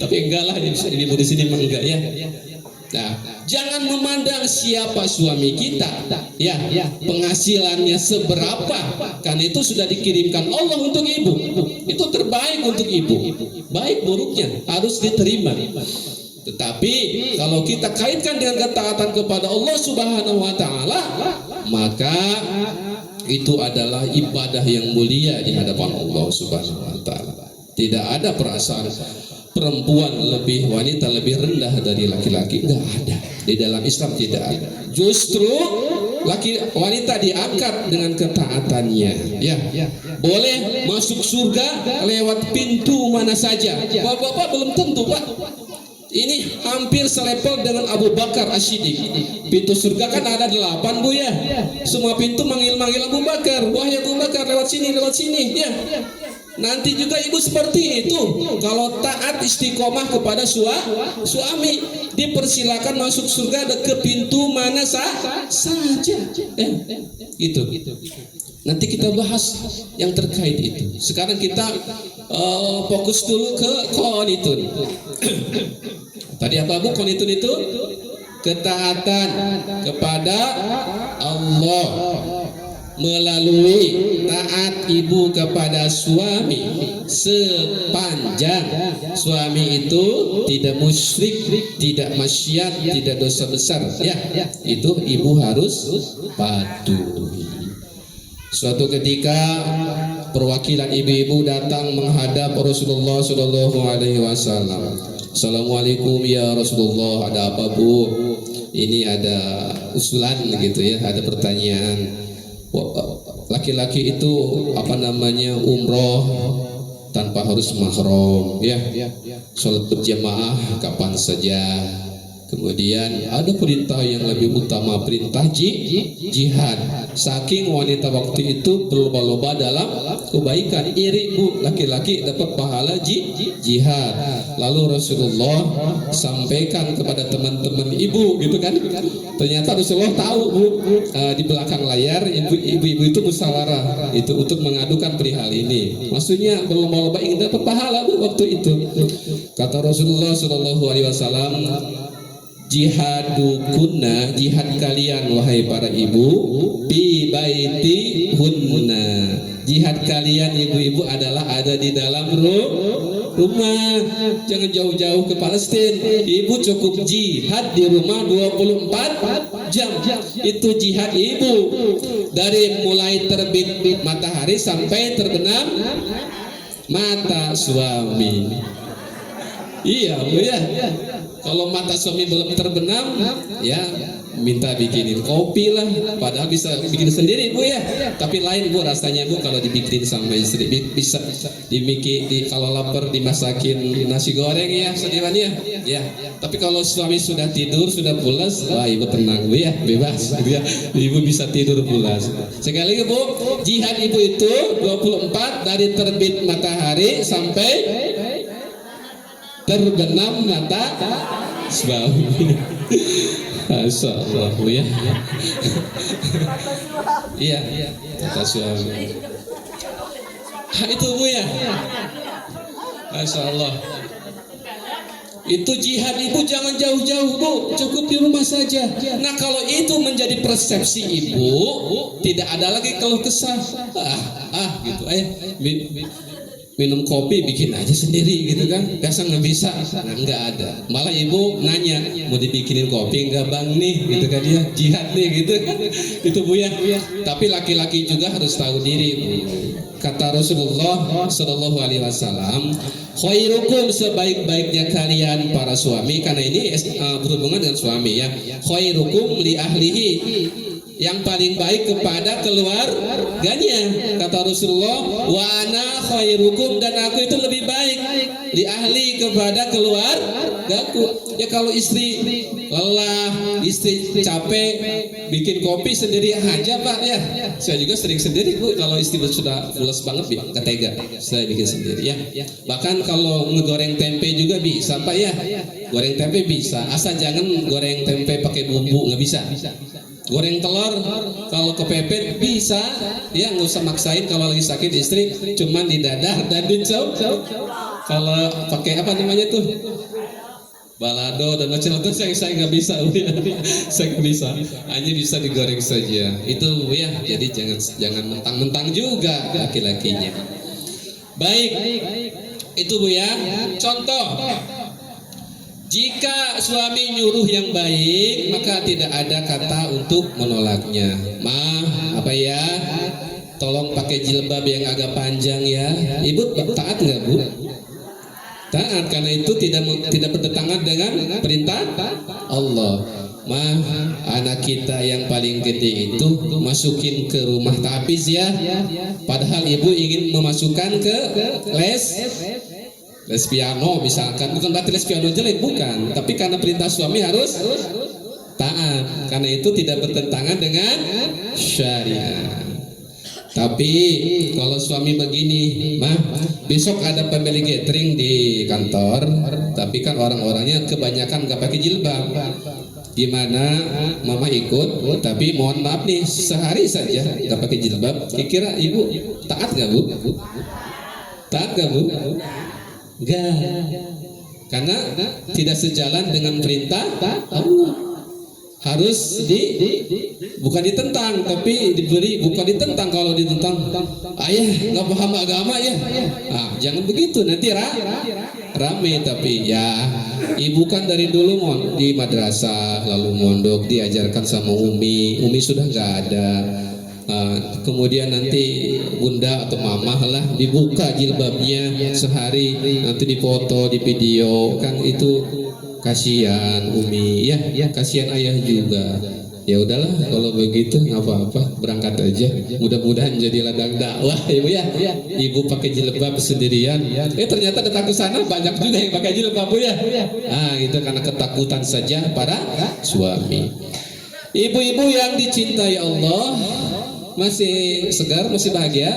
Tapi enggak lah, ibu di sini mah enggak ya. Nah, jangan memandang siapa suami kita, ya, penghasilannya seberapa, kan itu sudah dikirimkan Allah untuk ibu. Itu terbaik untuk ibu. Baik buruknya harus diterima. Tetapi kalau kita kaitkan dengan ketaatan kepada Allah Subhanahu wa taala, maka itu adalah ibadah yang mulia di hadapan Allah Subhanahu wa taala. Tidak ada perasaan perempuan lebih, wanita lebih rendah dari laki-laki, enggak ada. Di dalam Islam tidak ada. Justru wanita diangkat dengan ketaatannya, ya. Boleh masuk surga lewat pintu mana saja. Bapak-bapak belum tentu, Pak. Ini hampir selepel dengan Abu Bakar As-Siddiq. Pintu surga kan ada 8 Bu ya. Semua pintu manggil-manggil Abu Bakar. Wahai Abu Bakar, lewat sini ya. Nanti juga ibu seperti itu. Kalau taat istiqomah kepada suami, dipersilakan masuk surga ke pintu mana saja. Itu. Nanti kita bahas yang terkait itu. Sekarang kita fokus dulu ke qanitun. Tadi apa Bu qanitun itu? Ketaatan kepada Allah melalui taat ibu kepada suami, sepanjang suami itu tidak musyrik, tidak maksiat, tidak dosa besar, ya. Itu ibu harus patuhi. Suatu ketika perwakilan ibu-ibu datang menghadap Rasulullah Shallallahu Alaihi Wasallam. Assalamualaikum ya Rasulullah, ada apa Bu? Ini ada usulan gitu ya, ada pertanyaan. Laki-laki itu umroh tanpa harus mahram, ya. Sholat berjamaah kapan saja, Kemudian ada perintah yang lebih utama, perintah jihad. Saking wanita waktu itu berlomba-lomba dalam kebaikan, iri bu, laki-laki dapat pahala jihad. Lalu Rasulullah sampaikan kepada teman-teman ibu gitu kan. Ternyata Rasulullah tahu bu, di belakang layar ibu-ibu itu musyawarah itu untuk mengadukan perihal ini. Maksudnya berlomba-lomba ingin dapat pahala bu waktu itu. Kata Rasulullah Shallallahu Alaihi Wasallam, jihadukunna, jihad kalian wahai para ibu, bi baiti hunna, jihad kalian ibu-ibu adalah ada di dalam rumah. Jangan jauh-jauh ke Palestina. Ibu cukup jihad di rumah 24 jam. Itu jihad ibu, dari mulai terbit matahari sampai terbenam mata suami. Iya bu ya. Kalau mata suami belum terbenam, ya minta bikinin kopi lah. Padahal bisa bikin sendiri bu ya. Tapi lain bu rasanya bu kalau dibikin sama istri. Bisa dibikin, kalau lapar dimasakin nasi goreng ya sedirannya. Ya. Tapi kalau suami sudah tidur, sudah pulas, wah ibu tenang bu ya, bebas. Ya. Ibu bisa tidur pulas. Sekali lagi bu, jihad ibu itu 24 dari terbit matahari sampai terbenam mata suami. Masya Allah ya. Iya, mata suami. Itu bu ya. Masya Allah. Itu jihad ibu jangan jauh-jauh bu, cukup di rumah saja. Nah kalau itu menjadi persepsi ibu, tidak ada lagi keluh kesah. Gitu. Minum kopi bikin aja sendiri gitu kan, biasa nggak bisa. Nah, nggak ada, malah ibu nanya mau dibikinin kopi nggak bang nih gitu kan, dia jihad nih gitu. Itu bu ya. Tapi laki-laki juga harus tahu diri bu. Kata Rasulullah Shallallahu Alaihi Wasallam, khairukum, sebaik-baiknya kalian para suami, karena ini berhubungan dengan suami ya. Khairukum li ahlihi, yang paling baik kepada keluarganya. Kata Rasulullah, wa ana khairukum, dan aku itu lebih baik di ahli kepada keluargaku. Ya kalau istri lelah, istri capek, bikin kopi sendiri aja pak ya. Saya juga sering sendiri bu, kalau istri sudah pulas banget ya nggak tega, saya bikin sendiri ya. Bahkan kalau ngegoreng tempe juga bisa pak ya. Goreng tempe bisa, asal jangan goreng tempe pakai bumbu, nggak bisa. Goreng telur kalau kepepet bisa ya, nggak usah maksain. Kalau lagi sakit istri cuman di dadar dan di kalau pakai apa namanya tuh balado dan macam itu saya nggak bisa saya nggak bisa, hanya bisa digoreng saja itu ya. Jadi jangan mentang-mentang juga laki-lakinya. Baik, itu bu ya. Contoh, jika suami nyuruh yang baik, maka tidak ada kata untuk menolaknya. Apa ya? Tolong pakai jilbab yang agak panjang ya. Ibu taat nggak bu? Taat, karena itu tidak bertentangan dengan perintah Allah. Anak kita yang paling gede itu masukin ke rumah tahfiz ya. Padahal ibu ingin memasukkan ke les piano misalkan, bukan berarti les piano jelek, bukan, tapi karena perintah suami harus taat, karena itu tidak bertentangan dengan syariat. Tapi kalau suami begini, besok ada pemilik catering di kantor, tapi kan orang-orangnya kebanyakan gak pakai jilbab. Gimana mama ikut, tapi mohon maaf nih sehari saja gak pakai jilbab. Kira ibu taat gak bu? Taat gak bu? Enggak, karena tidak sejalan dengan perintah Allah. Harus bukan ditentang, tapi diberi. Bukan ditentang, kalau ditentang ayah nggak paham agama ya, jangan begitu, nanti rame. Tapi ya ibu kan dari dulu di madrasah, lalu mondok, diajarkan sama umi sudah nggak ada. Kemudian nanti bunda atau mama lah dibuka jilbabnya sehari, nanti dipoto, di video kan, itu kasihan umi ya, kasihan ayah juga. Ya udahlah kalau begitu nggak apa-apa, berangkat aja. Mudah-mudahan jadi ladang dakwah ibu ya. Ibu pakai jilbab sendirian. Ternyata datang ke sana banyak juga yang pakai jilbab bu ya. Ah itu karena ketakutan saja para suami. Ibu-ibu yang dicintai Allah, masih segar, masih bahagia,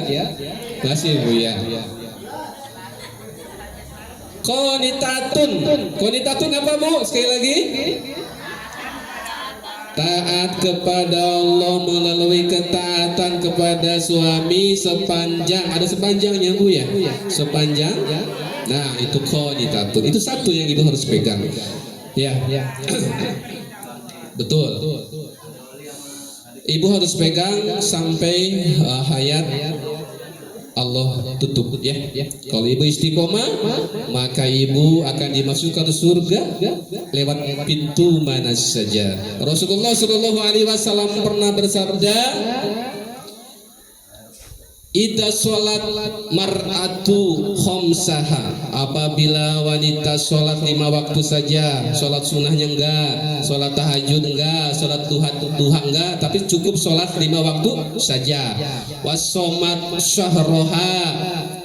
masih bu ya. Qanitatun apa bu? Sekali lagi. Taat kepada Allah melalui ketaatan kepada suami sepanjang, ada sepanjangnya bu ya, sepanjang. Nah itu qanitatun, itu satu yang ibu harus pegang. Ya, betul. Ibu harus pegang sampai hayat Allah tutup ya. Kalau ibu istiqomah, maka ibu akan dimasukkan surga lewat pintu mana saja. Rasulullah Shallallahu Alaihi Wasallam pernah bersabda, "Idza sholat mar'atu khamsaha." Apabila wanita sholat 5 waktu saja, sholat sunnahnya enggak, sholat tahajud enggak, sholat duha enggak, tapi cukup sholat 5 waktu saja. Wasomat syahroha,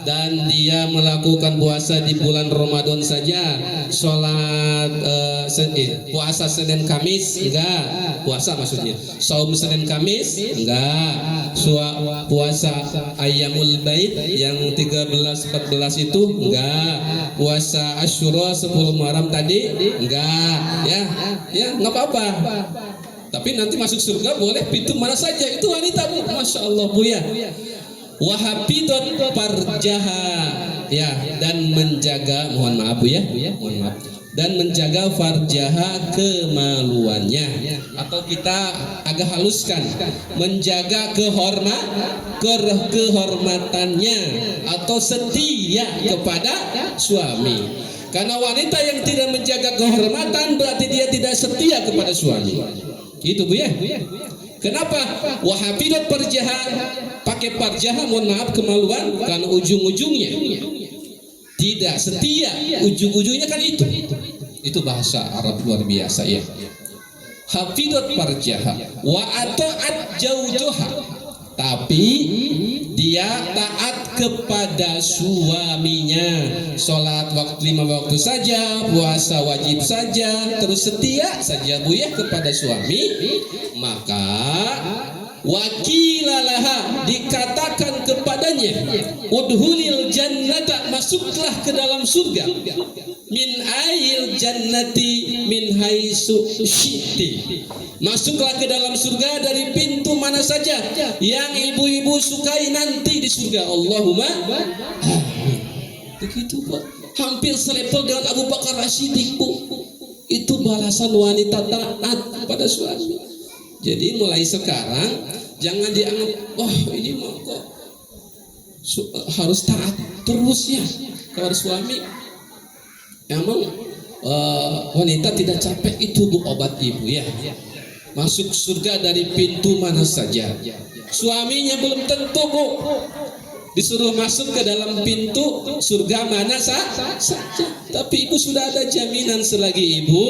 dan dia melakukan puasa di bulan Ramadan saja, sholat puasa Senin Kamis enggak, puasa maksudnya saum Senin Kamis enggak, puasa Ayyamul Bait yang 13-14 itu enggak, puasa Asyura 10 Muharram tadi enggak, ya nggak apa-apa. Tapi nanti masuk surga boleh pintu mana saja, itu wanita bu, masya Allah bu ya. Wahafidot farjaha, ya, dan menjaga, mohon maaf bu ya, mohon maaf, dan menjaga farjaha, kemaluannya, atau kita agak haluskan, menjaga kehormatannya atau setia kepada suami. Karena wanita yang tidak menjaga kehormatan berarti dia tidak setia kepada suami. Itu bu ya. Kenapa? Wahafidot farjaha, pakai farjaha, mohon maaf, kemaluan, karena ujung-ujungnya tidak setia, ujung-ujungnya kan itu bahasa Arab luar biasa ya. Hafidot farjaha wa ataat jaujoha, tapi dia taat kepada suaminya, sholat 5 waktu saja, puasa wajib saja, terus setia saja bu ya kepada suami. Maka wakilalaha, dikatakan kepadanya, udhulil jannata, masuklah ke dalam surga, min ail jannati min haisu syi'ti, masuklah ke dalam surga dari pintu mana saja yang ibu-ibu sukai nanti di surga. Allahumma amin. Begitu Pak, hampir selevel dengan Abu Bakar Rashidik bu. Itu balasan wanita taat pada suami. Jadi mulai sekarang jangan dianggap, wah ini mah kok harus taat terus ya kepada suami. Emang wanita tidak capek itu bu, obat ibu ya. Masuk surga dari pintu mana saja. Suaminya belum tentu bu, disuruh masuk ke dalam pintu surga mana saja. Tapi ibu sudah ada jaminan selagi ibu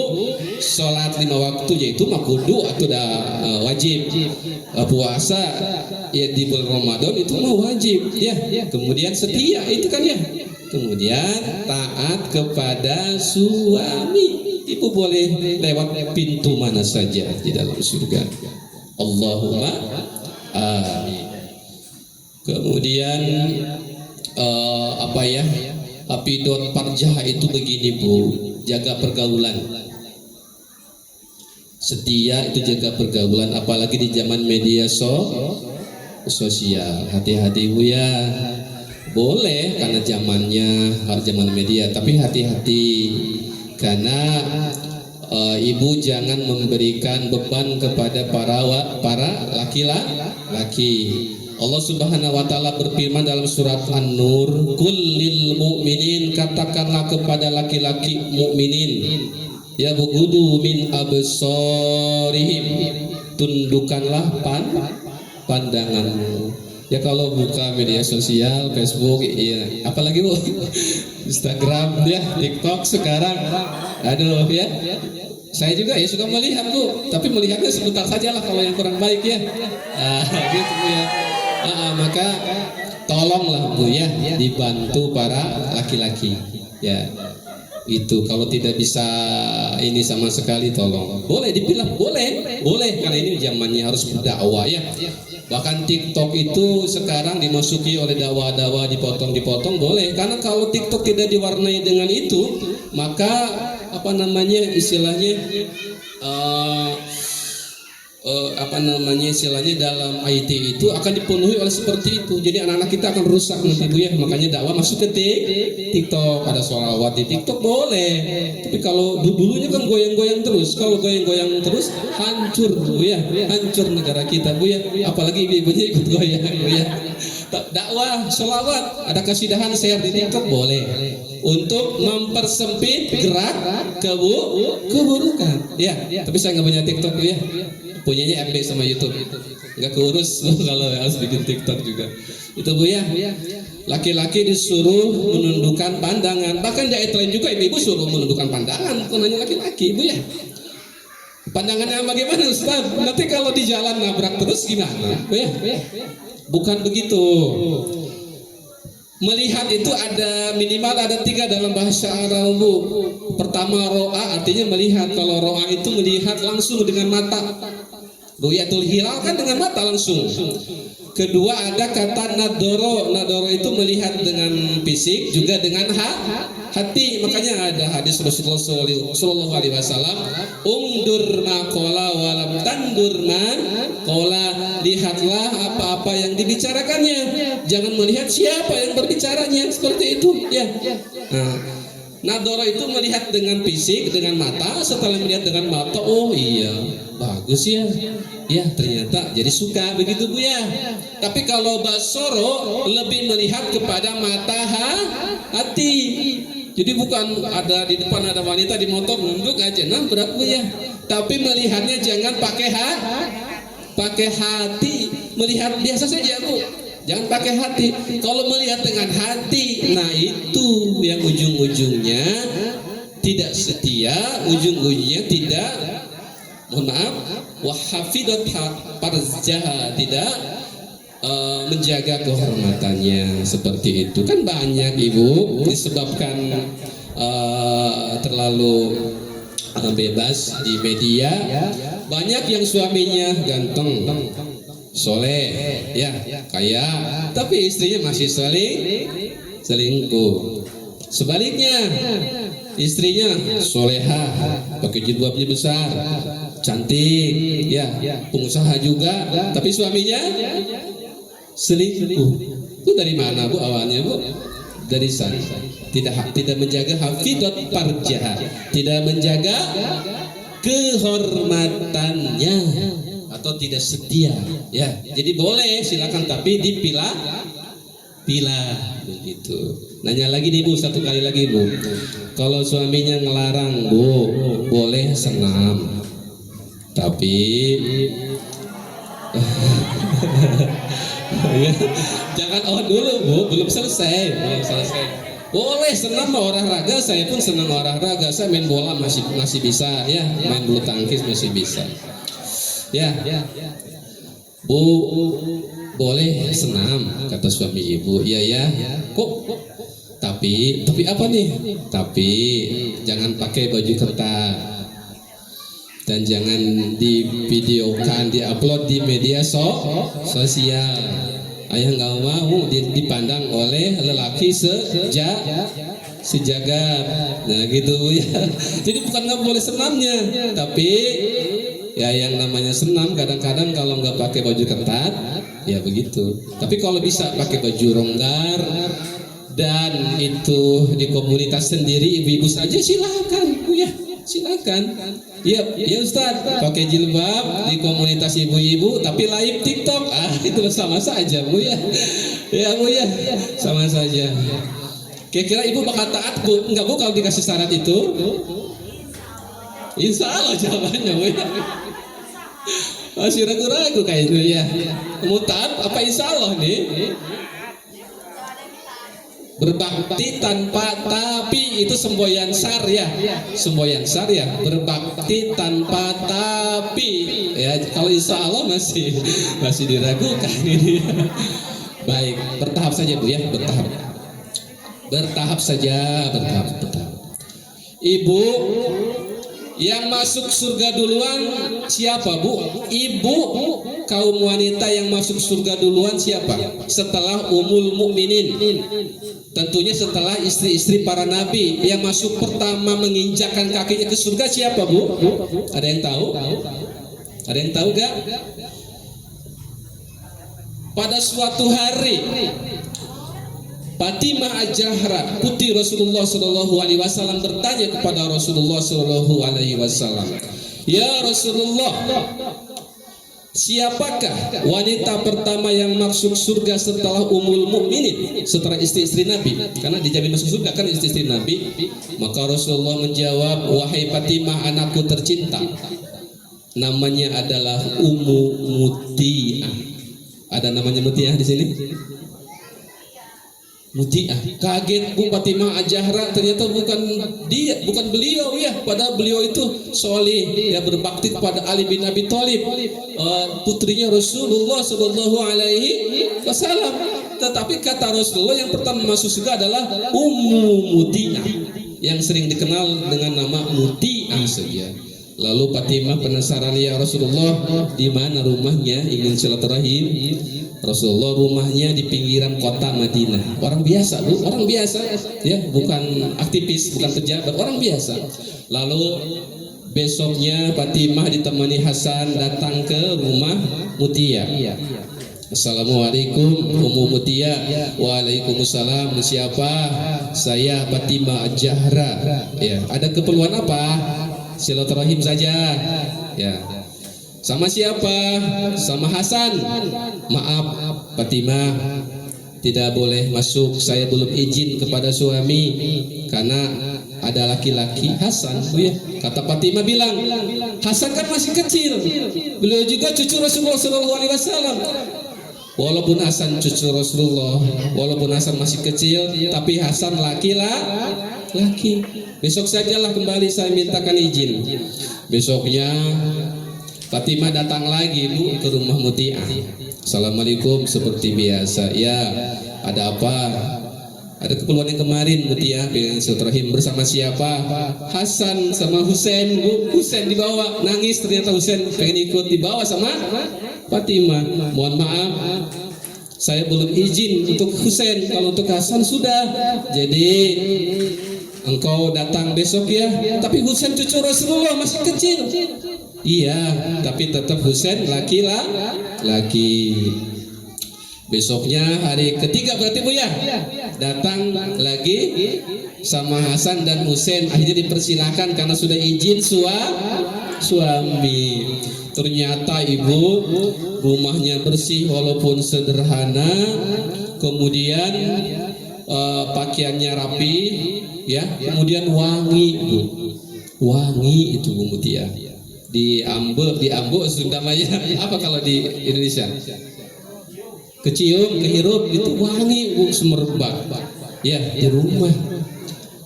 sholat 5 waktu, yaitu makudu atau dah wajib, puasa ya di bulan Ramadan itu mah wajib ya. Kemudian setia itu kan ya. Kemudian taat kepada suami. Ibu boleh lewat pintu mana saja di dalam surga. Allahumma amin. Kemudian apa ya, hafidot farjaha itu begini bu, jaga pergaulan, setia itu jaga pergaulan, apalagi di zaman media sosial. Hati-hati bu ya, boleh karena zamannya zaman media, tapi hati-hati karena ibu jangan memberikan beban kepada para laki-laki. Allah Subhanahu wa taala berfirman dalam surat An-Nur, "Qul lil mu'minin," katakanlah kepada laki-laki mukminin, ya bugudu min absarihim, tundukkanlah pandanganmu. Ya kalau buka media sosial, Facebook, iya, apalagi bu, Instagram ya, TikTok sekarang, aduh ya, Saya juga ya suka melihat Bu, tapi melihatnya sebentar saja lah kalau yang kurang baik ya. Gitu Bu ya. Maka tolonglah Bu ya, dibantu para laki-laki ya. Itu kalau tidak bisa ini sama sekali tolong. Boleh dipilah, boleh karena ini zamannya harus berdakwah ya. Bahkan TikTok itu sekarang dimasuki oleh dakwah-dakwah dipotong boleh. Karena kalau TikTok tidak diwarnai dengan itu, maka apa namanya istilahnya istilahnya dalam IT itu akan dipenuhi oleh seperti itu. Jadi anak-anak kita akan rusak nanti Bu ya. Makanya dakwah masuk ke TikTok, ada sholawat di TikTok boleh. Tapi kalau dulunya kan goyang-goyang terus. Kalau goyang-goyang terus hancur Bu ya, hancur negara kita Bu ya. Apalagi ibu-ibunya ikut goyang Bu ya. Dakwah, sholawat, ada kasidahan share di TikTok boleh. Untuk mempersempit gerak keburukan. Ya, tapi saya nggak punya TikTok Bu ya. Punyanya FB sama YouTube, nggak keurus kalau harus bikin TikTok juga. Itu Bu ya. Laki-laki disuruh menundukkan pandangan, bahkan di ayat lain juga ibu-ibu suruh menundukkan pandangan, bukan hanya laki-laki Bu ya. Pandangannya bagaimana Ustaz? Nanti kalau di jalan nabrak terus gimana Bu ya? Bukan begitu. Melihat itu ada minimal ada 3 dalam bahasa Arab Bu. Pertama ro'a artinya melihat. Kalau ro'a itu melihat langsung dengan mata. Ru'yatul hilal kan dengan mata langsung. Kedua ada kata nadoro. Nadoro itu melihat dengan fisik juga dengan hati. Makanya ada hadis Rasulullah Sallallahu Alaihi Wasallam, Ungdur ma qala walam tandur ma qala. Lihatlah apa-apa yang dibicarakannya, jangan melihat siapa yang berbicaranya. Seperti itu ya. Nadoro itu melihat dengan fisik, dengan mata. Setelah melihat dengan mata, oh iya bagus ya, ya ternyata jadi suka begitu Bu ya. Tapi kalau basoro lebih melihat kepada mata hati. Jadi bukan ada di depan ada wanita di motor nunduk aja, nah berat Bu ya. Tapi melihatnya jangan pakai hati, melihat biasa saja Bu. Jangan pakai hati. Kalau melihat dengan hati, nah itu yang ujung-ujungnya tidak setia, ujung-ujungnya tidak, mohon maaf, wahafidat farjaha, tidak menjaga kehormatannya. Seperti itu kan banyak Ibu disebabkan terlalu bebas di media. Banyak yang suaminya ganteng, soleh, ya kaya, tapi istrinya masih selingkuh. Sebaliknya istrinya soleha, pakai jilbabnya besar, cantik, ya pengusaha juga, tapi suaminya selingkuh. Itu dari mana Bu awalnya Bu? Dari sana. Tidak menjaga hafidat farjah, tidak menjaga kehormatannya, atau tidak setia ya. Jadi boleh silakan, tapi dipilah begitu. Nanya lagi nih Bu, satu kali lagi Bu. Kalau suaminya ngelarang Bu, boleh senam, tapi jangan dulu Bu, belum selesai. Boleh senam olahraga, saya pun senang olahraga. Saya main bola masih bisa ya, main bulu tangkis masih bisa. Ya, Bu, boleh senam, kata suami Ibu. Iya ya. Kok? Tapi apa nih? Tapi jangan pakai baju ketat dan jangan divideokan, diupload di media sosial. Ayah nggak mau dipandang oleh lelaki sejagat. Nah gitu ya. Jadi bukan nggak boleh senamnya, tapi ya yang namanya senam kadang-kadang kalau nggak pakai baju ketat ya begitu. Tapi kalau bisa pakai baju longgar dan itu di komunitas sendiri ibu-ibu saja silakan Bu ya, silakan. Ya Ustaz, pakai jilbab di komunitas ibu-ibu tapi live TikTok, itu sama saja Bu ya. Ya Bu ya, sama saja. Kira-kira Ibu bakal taat Bu? Enggak Bu kalau dikasih syarat itu? Insya Allah jawabannya Bu ya. Masih ragu-ragu kayaknya ya. Mau taat apa insya Allah nih? Berbakti tanpa tapi itu semboyan sar ya. Semboyan sar ya. Berbakti tanpa tapi. Ya, kalau insya Allah masih diragukan ini. Baik, bertahap saja Bu ya, bertahap. Bertahap saja, bertahap. Ibu yang masuk surga duluan siapa Bu? Ibu kaum wanita yang masuk surga duluan siapa? Setelah Ummul Mukminin. Tentunya setelah istri-istri para nabi. Yang masuk pertama menginjakkan kakinya ke surga siapa Bu? Ada yang tahu? Ada yang tahu gak? Pada suatu hari Fatimah Az-Zahra putri Rasulullah Shallallahu Alaihi Wasallam bertanya kepada Rasulullah Shallallahu Alaihi Wasallam, ya Rasulullah, siapakah wanita pertama yang masuk surga setelah Ummul Mukminin, setelah istri-istri Nabi? Karena dijamin masuk surga kan istri-istri Nabi. Maka Rasulullah menjawab, wahai Fatimah anakku tercinta, namanya adalah Ummu Muti'ah. Ada namanya Muti'ah di sini? Muti'ah. Kaget Bu Fatimah Az-Zahra, ternyata bukan beliau ya, padahal beliau itu soleh ya, berbakti kepada Ali bin Abi Thalib, putrinya Rasulullah Shallallahu Alaihi Wasallam. Tetapi kata Rasulullah yang pertama masuk surga adalah Ummu Muti'ah, yang sering dikenal dengan nama Muti'ah saja. Lalu Fatimah penasaran, ya Rasulullah, di mana rumahnya? Ingin silaturahim. Rasulullah rumahnya di pinggiran kota Madinah. Orang biasa Bu, orang biasa ya, bukan aktivis, bukan pejabat, orang biasa. Lalu besoknya Fatimah ditemani Hasan datang ke rumah Muti'ah. Assalamualaikum Ummu Muti'ah. Waalaikumsalam. Siapa? Saya Fatimah Az-Zahra. Ya, ada keperluan apa? Silaturahim saja. Ya. Sama siapa? Sama Hasan. Maaf Fatimah, tidak boleh masuk, saya belum izin kepada suami karena ada laki-laki Hasan. Ya. Kata Fatimah bilang, Hasan kan masih kecil, beliau juga cucu Rasulullah Shallallahu Alaihi Wasallam. Walaupun Hasan cucu Rasulullah, walaupun Hasan masih kecil, tapi Hasan laki. Besok sajalah kembali saya mintakan izin. Besoknya Fatimah datang lagi Bu ke rumah Muti'ah. Assalamualaikum seperti biasa. Ya, ada apa? Ada keperluan yang kemarin Muti'ah dengan silaturahim bersama siapa? Hasan sama Husain Bu. Husain dibawa, nangis ternyata Husain pengen ikut, dibawa sama Fatimah. Mohon maaf, saya belum izin untuk Husain, kalau untuk Hasan sudah. Jadi engkau datang besok ya. Tapi Husain cucu Rasulullah masih kecil. Iya, tapi tetap Husain laki. Besoknya hari ketiga berarti Bu ya, datang lagi sama Hasan dan Husain. Akhirnya dipersilakan karena sudah izin suami. Ternyata ibu rumahnya bersih walaupun sederhana, kemudian pakaiannya rapi ya, kemudian wangi Bu. Wangi itu Bu Muti'ah. Di Ambo Sunda Maya apa kalau di Indonesia? Kecium, kehirup itu wangi Bu, semerbak. Ya, di rumah.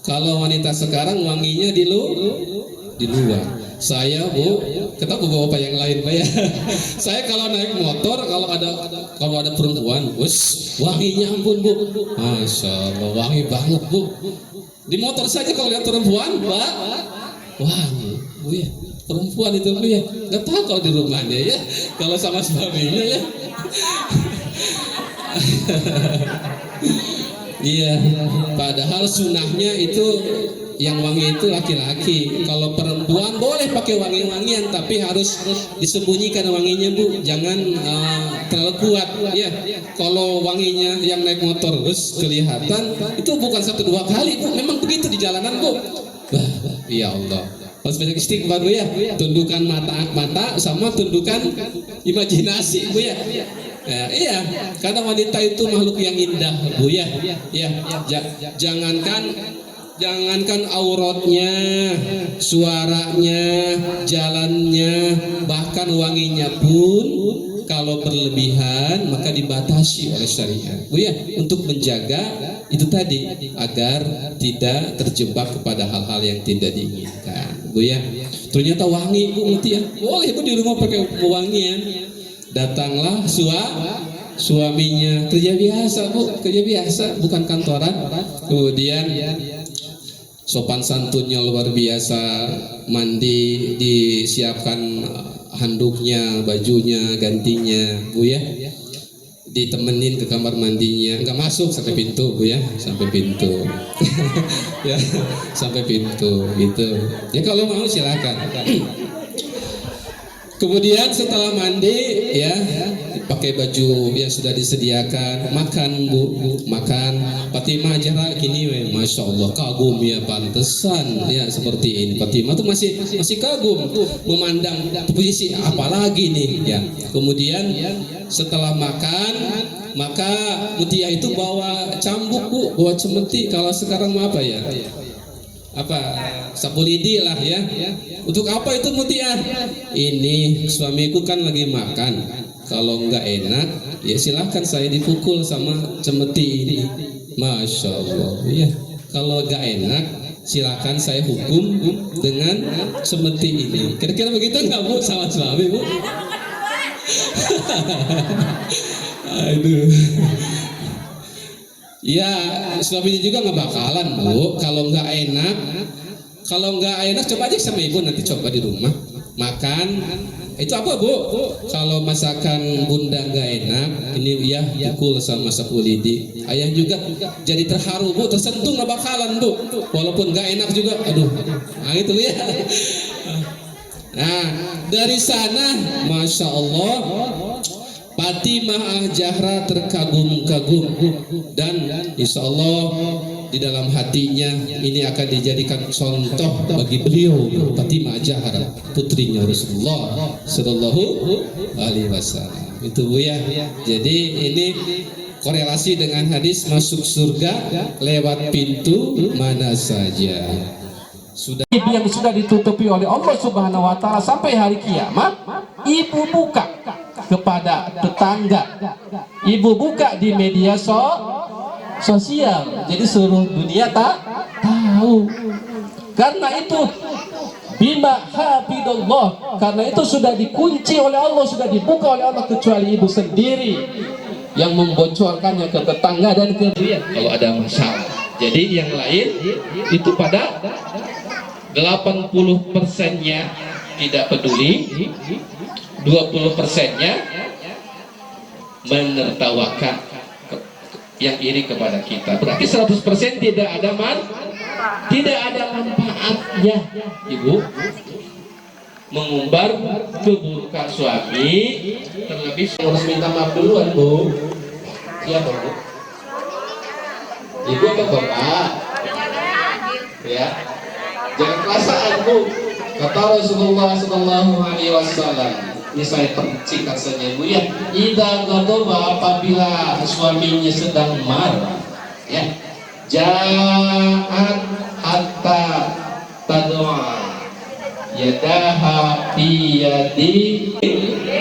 Kalau wanita sekarang wanginya di luar. Saya Bu, kita bapak yang lain Pak ya. Saya kalau naik motor kalau ada perempuan, wanginya ampun Bu. Masya Allah, wangi banget Bu. Di motor saja kalau lihat perempuan, Pak, wangi Bu ya. Perempuan itu Bu ya, nggak tahu kalau di rumahnya ya, kalau sama suaminya ya. Iya, padahal sunahnya itu yang wangi itu laki-laki. Kalau perempuan boleh pakai wangi-wangian, tapi harus disembunyikan wanginya Bu, jangan terlalu kuat ya. Kalau wanginya yang naik motor terus kelihatan, itu bukan 1-2 kali Bu, memang begitu di jalanan Bu. Ya Allah, harus banyak istighfar Bu ya. Tundukkan mata sama tundukkan imajinasi Bu ya. Iya, karena wanita itu makhluk yang indah Bu ya. Jangankan auratnya, suaranya, jalannya, bahkan wanginya pun kalau berlebihan maka dibatasi oleh syariat Bu ya, untuk menjaga itu tadi agar tidak terjebak kepada hal-hal yang tidak diinginkan, Bu ya. Ternyata wangi Bu Mutia, boleh Bu di rumah pakai wangian. Datanglah suaminya kerja biasa Bu, kerja biasa bukan kantoran. Kemudian sopan santunnya luar biasa, mandi disiapkan handuknya, bajunya, gantinya Bu ya. Ditemenin ke kamar mandinya, nggak masuk sampai pintu Bu ya, sampai pintu ya, sampai pintu gitu ya, kalau mau silakan. Kemudian setelah mandi ya, pakai baju yang sudah disediakan, makan Bu, makan. Fatimah Zahra gini, masya Allah, kagum ya, pantesan ya seperti ini. Fatimah tuh masih kagum memandang posisi apalagi nih ya. Kemudian setelah makan, maka Mutia itu bawa cambuk Bu, bawa cemeti. Kalau sekarang apa ya? Apa sapu lidi lah ya. Untuk apa itu Mutia? Ini suamiku kan lagi makan, kalau nggak enak ya silahkan saya dipukul sama cemeti ini. Masya Allah ya, kalau nggak enak silakan saya hukum dengan cemeti ini. Kira-kira begitu nggak Bu sama suami Bu? Aduh. Ya, suaminya juga nggak bakalan Bu. Kalau nggak enak coba aja sama ibu, nanti coba di rumah makan. Itu apa Bu? Kalau masakan bunda nggak enak, ini ya pukul sama sapu lidi. Ayah juga jadi terharu Bu, tersentuh nggak bakalan Bu. Walaupun nggak enak juga, aduh. Nah itu ya. Nah dari sana, masya Allah, Fatimah Zahra terkagum-kagum, dan insya Allah di dalam hatinya ini akan dijadikan contoh bagi beliau, Fatimah Zahra, putrinya Rasulullah Sallallahu Alaihi Wasallam. Itu Bu ya. Jadi ini korelasi dengan hadis masuk surga lewat pintu mana saja. Sudah yang sudah ditutupi oleh Allah Subhanahu Wa Taala sampai hari kiamat, ibu buka kepada tetangga, ibu buka di media sosial, jadi seluruh dunia tahu. Karena itu bima hafidullah, karena itu sudah dikunci oleh Allah, sudah dibuka oleh Allah, kecuali ibu sendiri yang membocorkannya ke tetangga dan ke dia kalau ada masalah. Jadi yang lain itu pada 80%-nya tidak peduli, 20%-nya menertawakan yang iri kepada kita. Berarti 100% tidak ada manfaatnya. Ibu mengumbar keburukan suami, terlebih harus minta maaf duluan Bu. Siapa Bu? Ibu atau Bapak? Ya, jangan perasaan Bu. Kata Rasulullah Sallallahu Alaihi Wasallam, ini saya persingkat saja Bu ya. Idza ghadaba, apabila suaminya sedang marah, ya, ja'at hatta tad'a yadaha fi yadi,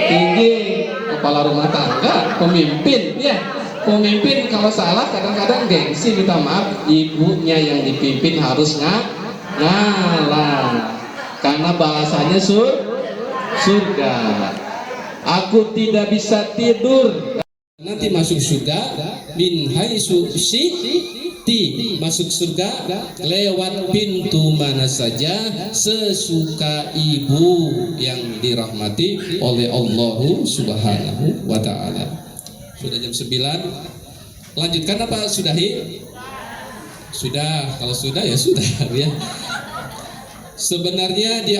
tinggi kepala rumah tangga, pemimpin ya. Pemimpin kalau salah kadang-kadang gengsi minta maaf, ibunya yang dipimpin harus ngalah. Karena bahasanya surga. Aku tidak bisa tidur, nanti masuk surga min haitsu syi'ti, masuk surga lewat pintu mana saja sesuka ibu yang dirahmati oleh Allah Subhanahu wa Ta'ala. Sudah jam 9. Lanjutkan apa sudahi? Sudah. Kalau sudah ya sudah ya. Sebenarnya di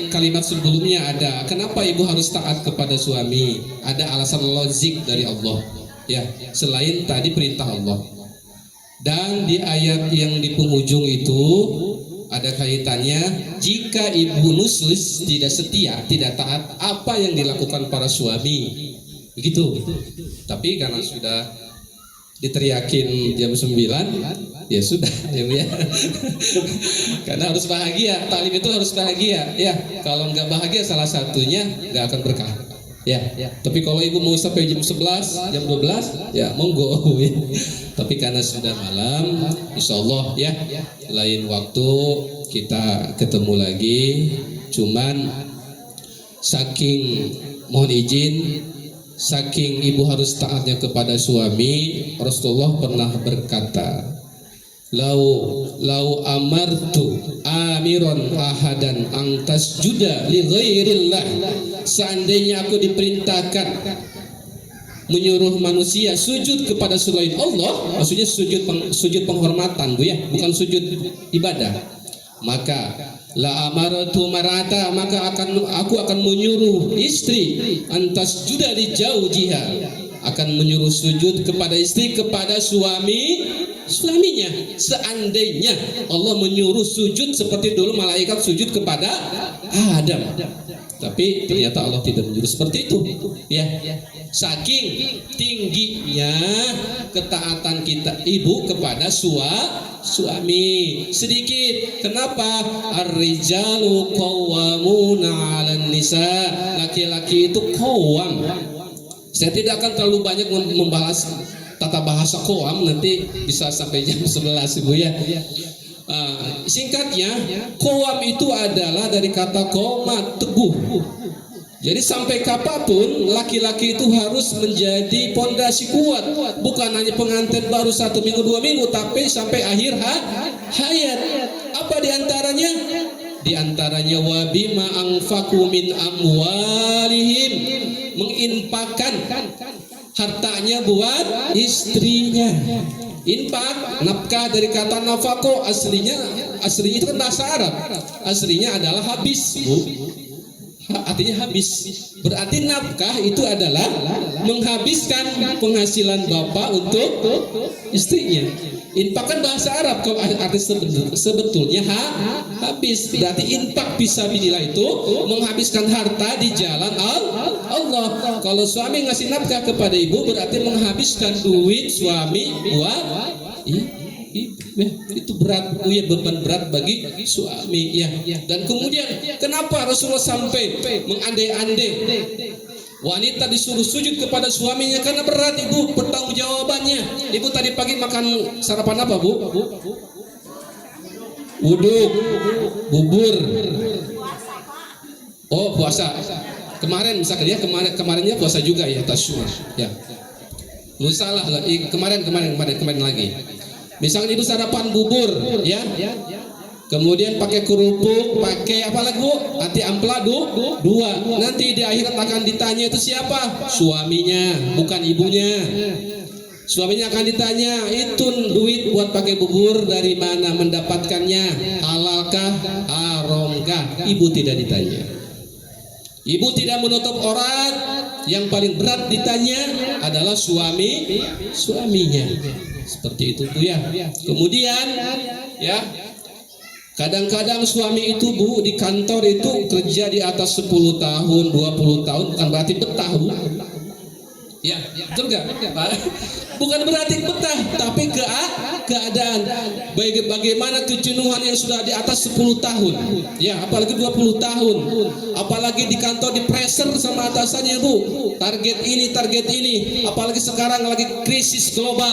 kalimat sebelumnya ada, kenapa ibu harus taat kepada suami? Ada alasan logik dari Allah ya, selain tadi perintah Allah. Dan di ayat yang di penghujung itu ada kaitannya, jika ibu nuslis tidak setia, tidak taat, apa yang dilakukan para suami? Begitu. Tapi karena sudah diteriakin jam 9, ya sudah ya. Karena harus bahagia, taklim itu harus bahagia ya. Kalau nggak bahagia salah satunya nggak akan berkah. Ya, tapi kalau ibu mau sampai jam 11, jam 12, ya monggo. Tapi karena sudah malam, insya Allah ya, lain waktu kita ketemu lagi. Cuman saking mohon izin, saking ibu harus taatnya kepada suami, Rasulullah pernah berkata, Lau amartu amiron ahadan ang tasjuda li ghairillah, seandainya aku diperintahkan menyuruh manusia sujud kepada selain Allah, maksudnya sujud penghormatan Bu ya, bukan sujud ibadah, maka la amaratu marata, maka aku akan menyuruh istri antas juda di jauh jihad, akan menyuruh sujud kepada istri, kepada suaminya. Seandainya Allah menyuruh sujud seperti dulu malaikat sujud kepada Adam, tapi ternyata Allah tidak menyuruh seperti itu ya. Saking tingginya ketaatan kita ibu kepada suami. Sedikit, kenapa? Ar-rijalu qawwamuna 'alan nisa, laki-laki itu qawwam. Saya tidak akan terlalu banyak membahas tata bahasa qawwam, nanti bisa sampai jam 11 Ibu ya. Singkatnya, qawwam itu adalah dari kata qoma, teguh. Jadi sampai kapanpun laki-laki itu harus menjadi pondasi kuat, bukan hanya pengantin baru 1 minggu 2 minggu, tapi sampai akhir hayat. Apa diantaranya? Diantaranya wabima anfaku min amwalihim, menginfakkan hartanya buat istrinya. Infak, nafkah dari kata nafako, aslinya itu kan bahasa Arab, aslinya adalah habis Bu. Artinya habis. Berarti nafkah itu adalah menghabiskan penghasilan bapak untuk istrinya. Infak kan bahasa Arab, kalau arti sebetulnya habis. Berarti infak fisabilillah itu menghabiskan harta di jalan Allah. Kalau suami ngasih nafkah kepada ibu, berarti menghabiskan duit suami buat itu berat, beban berat bagi suami ya. Dan kemudian kenapa Rasulullah sampai mengandai-andai wanita disuruh sujud kepada suaminya? Karena berat ibu pertanggungjawabannya. Ibu tadi pagi makan sarapan apa Bu? Uduk, bubur. Oh puasa. Kemarin misalkan ya, kemarinnya puasa juga ya, tasyur ya. Salah kemarin lagi. Misalnya ibu sarapan bubur ya, kemudian pakai kerupuk, pakai apa lagi Bu? Nanti ampla 2. Nanti di akhirat akan ditanya itu siapa? Suaminya, bukan ibunya. Suaminya akan ditanya, itu duit buat pakai bubur dari mana mendapatkannya? Halalkah? Haramkah? Ibu tidak ditanya. Ibu tidak menutup aurat. Yang paling berat ditanya adalah suaminya. Seperti itu Bu ya. Kemudian ya, kadang-kadang suami itu Bu di kantor itu kerja di atas 10 tahun, 20 tahun, bukan berarti betah Bu. Ya, betul nggak? Bukan berarti betah, tapi keadaan. Bagaimana kejenuhan yang sudah di atas 10 tahun, ya, apalagi 20 tahun, apalagi di kantor di pressure sama atasannya Bu. Target ini, apalagi sekarang lagi krisis global.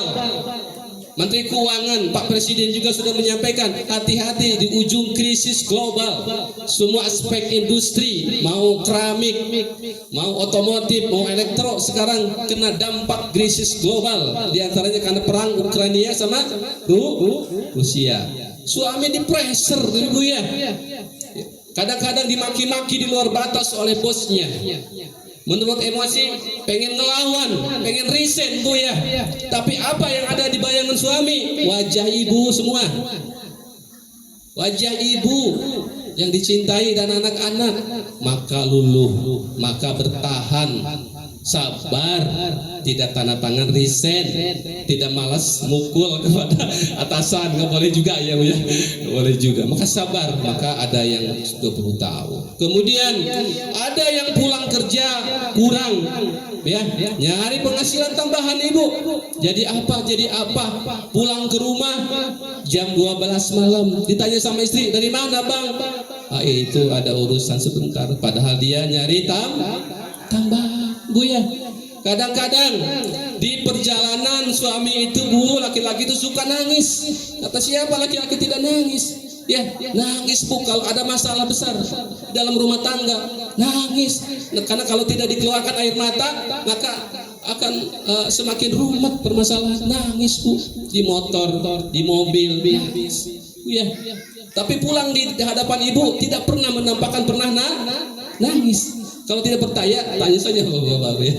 Menteri Keuangan, Pak Presiden juga sudah menyampaikan, hati-hati di ujung krisis global. Semua aspek industri, mau keramik, mau otomotif, mau elektro, sekarang kena dampak krisis global. Di antaranya karena perang Ukraina sama Rusia. Suami di pressure Ibu ya. Kadang-kadang dimaki-maki di luar batas oleh bosnya. Menurut emosi, pengen ngelawan, pengen resign Bu ya. Tapi apa yang ada di bayangan suami? Wajah ibu semua. Wajah ibu yang dicintai dan anak-anak. Maka luluh, maka bertahan, sabar, tidak tanda tangan resign, tidak malas mukul kepada atasan, nggak boleh juga ya Bu ya, nggak boleh juga. Maka sabar, maka ada yang 20 tahun. Kemudian ada yang pulang kerja kurang, ya, nyari penghasilan tambahan Ibu. Jadi apa? Pulang ke rumah jam 12 malam, ditanya sama istri, dari mana Bang? Itu ada urusan sebentar. Padahal dia nyari tambahan. Bu ya. Kadang-kadang di perjalanan suami itu, Bu, laki-laki itu suka nangis. Kata siapa laki-laki tidak nangis? Ya, nangis, Bu, kalau ada masalah besar dalam rumah tangga, nangis. Nah, karena kalau tidak dikeluarkan air mata, maka akan semakin rumit permasalahan. Nangis, Bu, di motor, di mobil, nangis. Ya. Tapi pulang di hadapan ibu tidak pernah menampakkan pernah nangis. Kalau tidak percaya, tanya saja bapak-bapak ya.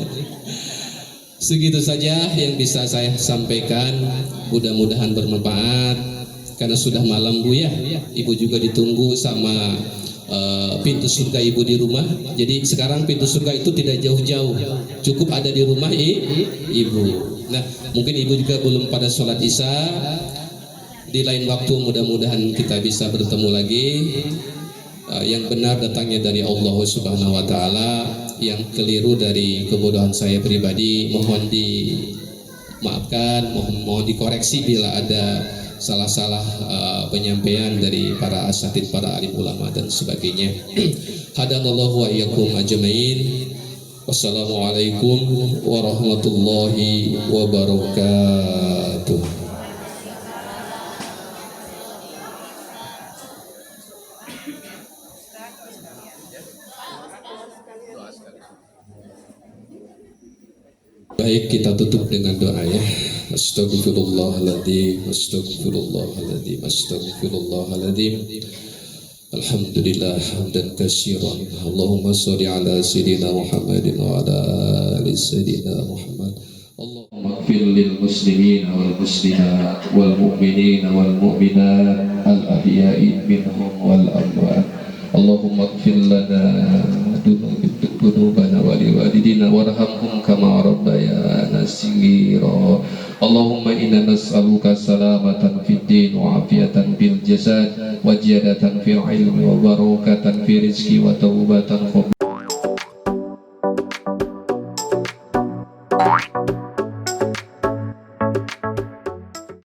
Segitu saja yang bisa saya sampaikan. Mudah-mudahan bermanfaat. Karena sudah malam, Bu ya. Ibu juga ditunggu sama pintu surga ibu di rumah. Jadi sekarang pintu surga itu tidak jauh-jauh, cukup ada di rumah ibu. Nah, mungkin ibu juga belum pada sholat isya. Di lain waktu mudah-mudahan kita bisa bertemu lagi. Yang benar datangnya dari Allah Subhanahu wa taala, yang keliru dari kebodohan saya pribadi mohon dimaafkan, mohon dikoreksi bila ada salah-salah penyampaian dari para asatid, para alim ulama dan sebagainya. Hadanallahu wa iyyakum ajmain. Wassalamualaikum warahmatullahi wabarakatuh. Baik, kita tutup dengan doa ya. Astaghfirullahaladzim, astaghfirullahaladzim, astaghfirullahaladzim. Alhamdulillah hamdan katsiran. Allahumma sholli ala sayyidina Muhammadin wa ala ali sayyidina Muhammad. Allahumma ighfir lil muslimin wal muslimat wal mu'minin wal mu'minat al ahya'i minhum wal amwat. Allahumma ighfir lana ذنوبنا ولوالدينا وارحمهم كما ربيانا صغيرا. اللهم إنا نسألك سلامة في الدين وعافية في الجسد وزيادة في العلم وبركة في الرزق وتوبة قبل